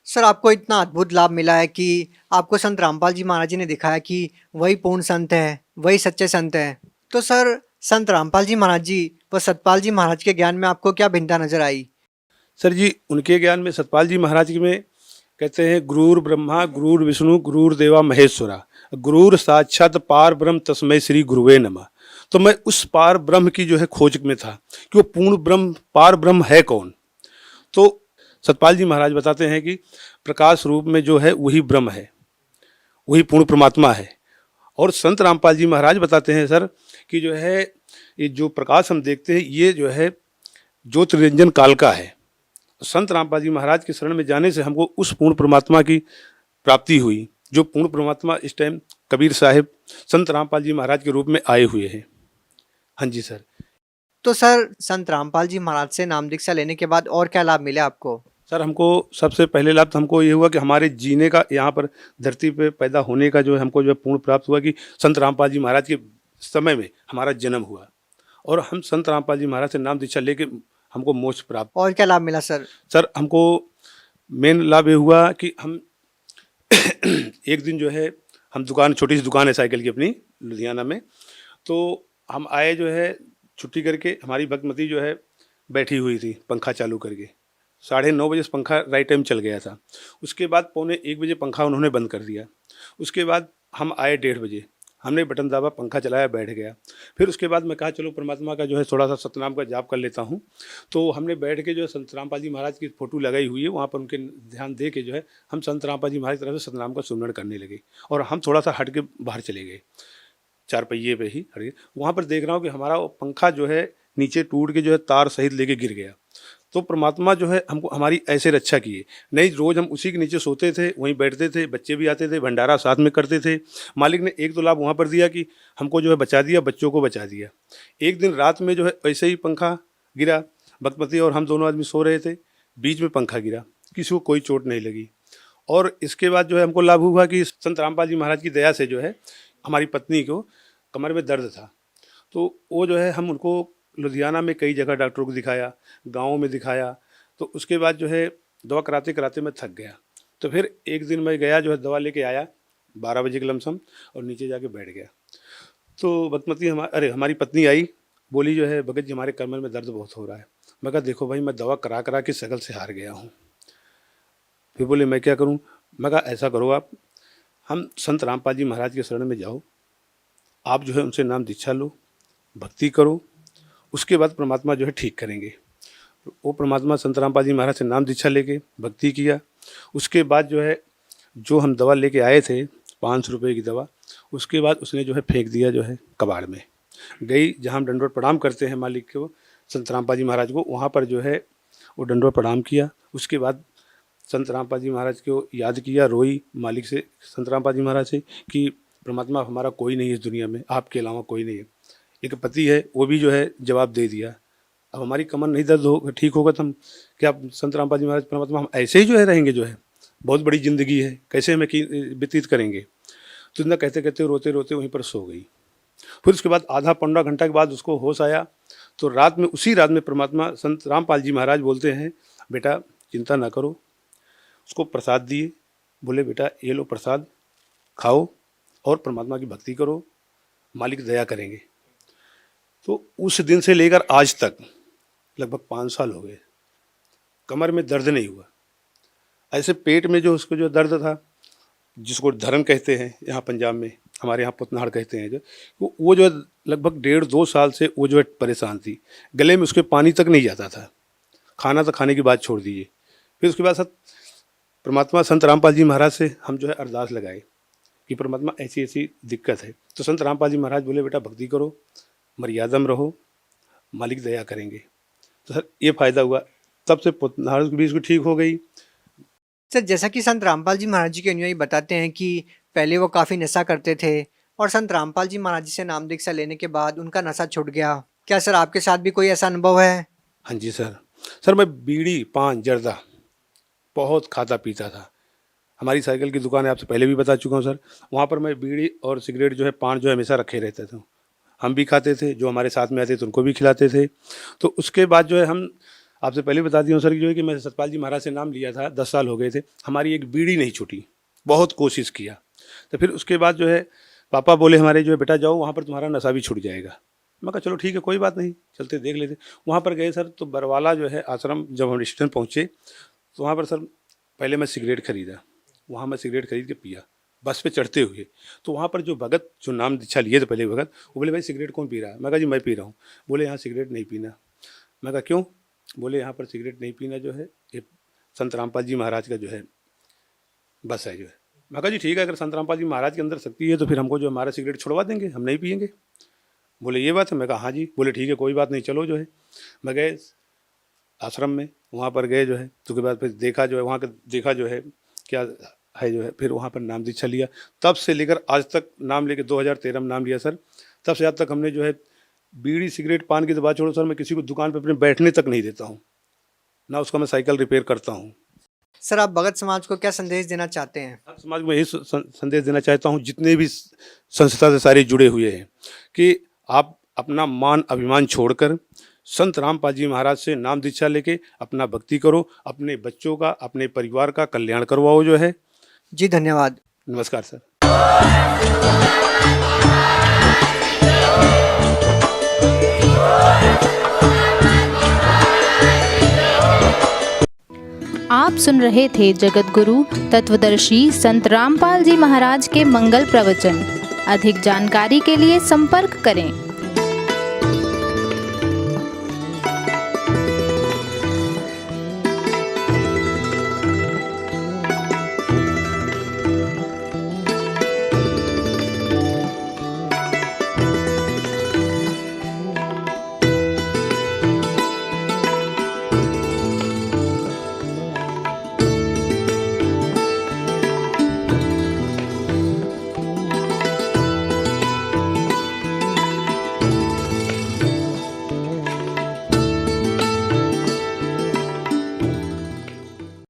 सर आपको इतना अद्भुत लाभ मिला है कि आपको संत रामपाल जी महाराज जी ने दिखाया कि वही पूर्ण संत है, वही सच्चे संत है। तो सर संत रामपाल जी महाराज जी व सतपाल जी महाराज के ज्ञान में आपको क्या भिन्नता नजर आई? सर जी उनके ज्ञान में सतपाल जी महाराज में कहते हैं गुरुर ब्रह्मा गुरुर विष्णु गुरुर देवा महेश्वरा गुरुर साक्षात पार ब्रह्म तस्मै श्री गुरुवे नमः। तो मैं उस पार ब्रह्म की जो है खोज में था कि वो पूर्ण ब्रह्म पार ब्रह्म है कौन। तो सतपाल जी महाराज बताते हैं कि प्रकाश रूप में जो है वही ब्रह्म है, वही पूर्ण परमात्मा है। और संत रामपाल जी महाराज बताते हैं सर कि जो है ये जो प्रकाश हम देखते हैं ये जो है ज्योतिरंजन काल का है। संत रामपाल जी महाराज के शरण में जाने से हमको उस पूर्ण परमात्मा की प्राप्ति हुई, जो पूर्ण परमात्मा इस टाइम कबीर साहिब संत रामपाल जी महाराज के रूप में आए हुए हैं। हाँ जी सर। तो सर संत रामपाल जी महाराज से नाम दीक्षा लेने के बाद और क्या लाभ मिले आपको? सर हमको सबसे पहले लाभ तो हमको ये हुआ कि हमारे जीने का, यहाँ पर धरती पे पैदा होने का जो है हमको जो है पूर्ण प्राप्त हुआ कि संत रामपाल जी महाराज के समय में हमारा जन्म हुआ और हम संत रामपाल जी महाराज से नाम दीक्षा लेके हमको मोक्ष प्राप्त। और क्या लाभ मिला सर? सर हमको मेन लाभ ये हुआ कि हम एक दिन जो है हम दुकान, छोटी सी दुकान है साइकिल की अपनी लुधियाना में, तो हम आए जो है छुट्टी करके, हमारी भक्तमती जो है बैठी हुई थी पंखा चालू करके, 9:30 बजे पंखा राइट टाइम चल गया था। उसके बाद 1:45 बजे पंखा उन्होंने बंद कर दिया। उसके बाद हम आए 1:30 बजे, हमने बटन दाबा, पंखा चलाया, बैठ गया। फिर उसके बाद मैं कहा चलो परमात्मा का जो है थोड़ा सा सतनाम का जाप कर लेता हूँ। तो हमने बैठ के जो है संत रामपाल जी महाराज की फ़ोटो लगाई हुई है, वहाँ पर उनके ध्यान दे के जो है हम संत रामपाल जी महाराज की तरफ से सतनाम का सुमरण करने लगे और हम थोड़ा सा हट के बाहर चले गए, 4 पहिए पे ही हट गए। वहाँ पर देख रहा हूँ कि हमारा पंखा जो है नीचे टूट के जो है तार सहित लेके गिर गया। तो परमात्मा जो है हमको हमारी ऐसे रक्षा किए। नहीं रोज़ हम उसी के नीचे सोते थे, वहीं बैठते थे, बच्चे भी आते थे, भंडारा साथ में करते थे। मालिक ने एक तो लाभ वहाँ पर दिया कि हमको जो है बचा दिया, बच्चों को बचा दिया। एक दिन रात में जो है ऐसे ही पंखा गिरा, भक्तमती और हम दोनों आदमी सो रहे थे, बीच में पंखा गिरा, किसी को कोई चोट नहीं लगी। और इसके बाद जो है हमको लाभ हुआ कि संत रामपाल जी महाराज की दया से जो है हमारी पत्नी को कमर में दर्द था, तो वो जो है हम उनको लुधियाना में कई जगह डॉक्टरों को दिखाया, गाँव में दिखाया, तो उसके बाद जो है दवा कराते कराते मैं थक गया। तो फिर एक दिन मैं गया जो है दवा लेके आया 12 बजे के लमसम और नीचे जाके बैठ गया। तो बदमती हमारी पत्नी आई, बोली जो है भगत जी हमारे कमर में दर्द बहुत हो रहा है। मैं कहा देखो भाई मैं दवा करा करा के शकल से हार गया हूँ। फिर बोले मैं क्या करूँ? मैं कहा ऐसा करो आप, हम संत रामपाल जी महाराज के शरण में जाओ, आप जो है उनसे नाम दीक्षा लो, भक्ति करो, उसके बाद परमात्मा जो है ठीक करेंगे। वो परमात्मा संत रामपाल जी महाराज से नाम दीक्षा लेके भक्ति किया। उसके बाद जो है जो हम दवा लेके आए थे 500 रुपये की दवा, उसके बाद उसने जो है फेंक दिया जो है कबाड़ में। गई जहाँ हम दंडवत प्रणाम करते हैं मालिक को, संत रामपाल जी महाराज को, वहाँ पर जो है वो दंडवत प्रणाम किया। उसके बाद संत रामपाल जी महाराज को याद किया, रोई मालिक से, संत रामपाल जी महाराज से कि परमात्मा हमारा कोई नहीं है इस दुनिया में, आपके अलावा कोई नहीं है। एक पति है वो भी जो है जवाब दे दिया। अब हमारी कमर नहीं दर्द हो ठीक होगा तो हम क्या संत रामपाल जी महाराज परमात्मा हम ऐसे ही जो है रहेंगे, जो है बहुत बड़ी ज़िंदगी है, कैसे हमें व्यतीत करेंगे। तो इतना कहते कहते रोते रोते वहीं पर सो गई। फिर उसके बाद आधा पौना घंटा के बाद उसको होश आया, तो रात में उसी रात में परमात्मा संत रामपाल जी महाराज बोलते हैं बेटा चिंता ना करो। उसको प्रसाद दिए, बोले बेटा ये लो प्रसाद खाओ और परमात्मा की भक्ति करो, मालिक दया करेंगे। तो उस दिन से लेकर आज तक लगभग 5 साल हो गए, कमर में दर्द नहीं हुआ। ऐसे पेट में जो उसको जो दर्द था, जिसको धरन कहते हैं यहाँ पंजाब में, हमारे यहाँ पुतनाड़ कहते हैं, जो वो जो लगभग 1.5-2 साल से वो जो है परेशान थी। गले में उसके पानी तक नहीं जाता था, खाना तो खाने की बात छोड़ दीजिए। फिर उसके बाद परमात्मा संत रामपाल जी महाराज से हम जो है अरदास लगाए कि परमात्मा ऐसी ऐसी दिक्कत है। तो संत रामपाल जी महाराज बोले बेटा भक्ति करो, मर्यादा में रहो, मालिक दया करेंगे। तो सर ये फ़ायदा हुआ, तब से पुतनाड़ भी इसको ठीक हो गई। सर जैसा कि संत रामपाल जी महाराज जी के अनुयायी बताते हैं कि पहले वो काफ़ी नशा करते थे और संत रामपाल जी महाराज जी से नाम दीक्षा लेने के बाद उनका नशा छूट गया। क्या सर आपके साथ भी कोई ऐसा अनुभव है? हाँ जी सर मैं बीड़ी पान जर्दा बहुत खाता पीता था। हमारी साइकिल की दुकान है, आपसे पहले भी बता चुका हूँ सर, वहाँ पर मैं बीड़ी और सिगरेट जो है पान जो है हमेशा रखे रहते थे। हम भी खाते थे, जो हमारे साथ में आते थे उनको भी खिलाते थे। तो उसके बाद जो है हम आपसे पहले बता दिया सर जो है कि मैं सतपाल जी महाराज से नाम लिया था, 10 साल हो गए थे, हमारी एक बीड़ी नहीं छूटी, बहुत कोशिश किया। तो फिर उसके बाद जो है पापा बोले हमारे जो है बेटा जाओ वहाँ पर तुम्हारा नशा भी छूट जाएगा। मैं कहा चलो ठीक है कोई बात नहीं, चलते देख लेते। वहाँ पर गए सर, तो बरवाला जो है आश्रम जब हम स्टेशन पहुँचे तो वहाँ पर सर पहले मैं सिगरेट खरीदा, वहाँ मैं सिगरेट खरीद के पिया बस पे चढ़ते हुए। तो वहाँ पर जो भगत जो नाम दीक्षा लिए थे पहले भगत, वो बोले भाई सिगरेट कौन पी रहा है? मैं कहा जी मैं पी रहा हूँ। बोले यहाँ सिगरेट नहीं पीना। मैं कहा क्यों? बोले यहाँ पर सिगरेट नहीं पीना जो है ये संत रामपाल जी महाराज का जो है बस है जो है। मैं कहा जी ठीक है, अगर संत रामपाल जी महाराज के अंदर शक्ति है तो फिर हमको जो हमारा सिगरेट छुड़वा देंगे, हम नहीं पियेंगे। बोले ये बात है? मैं कहा हाँ जी। बोले ठीक है कोई बात नहीं, चलो जो है। मैं गए आश्रम में, वहाँ पर गए जो है, तो के बाद फिर देखा जो है वहाँ का देखा जो है क्या है जो है, फिर वहाँ पर नाम दीक्षा लिया। तब से लेकर आज तक नाम लेके 2013 में नाम लिया सर, तब से आज तक हमने जो है बीड़ी सिगरेट पान की तो बात छोड़ो सर, मैं किसी को दुकान पर अपने बैठने तक नहीं देता हूँ, ना उसका मैं साइकिल रिपेयर करता हूँ। सर आप भगत समाज को क्या संदेश देना चाहते हैं? समाज में यही संदेश देना चाहता हूँ, जितने भी संस्था से सारे जुड़े हुए हैं, कि आप अपना मान अभिमान छोड़कर संत रामपाल जी महाराज से नाम दीक्षा लेके अपना भक्ति करो, अपने बच्चों का अपने परिवार का कल्याण करवाओ जो है। जी धन्यवाद। नमस्कार सर। आप सुन रहे थे जगत गुरु तत्वदर्शी संत रामपाल जी महाराज के मंगल प्रवचन। अधिक जानकारी के लिए संपर्क करें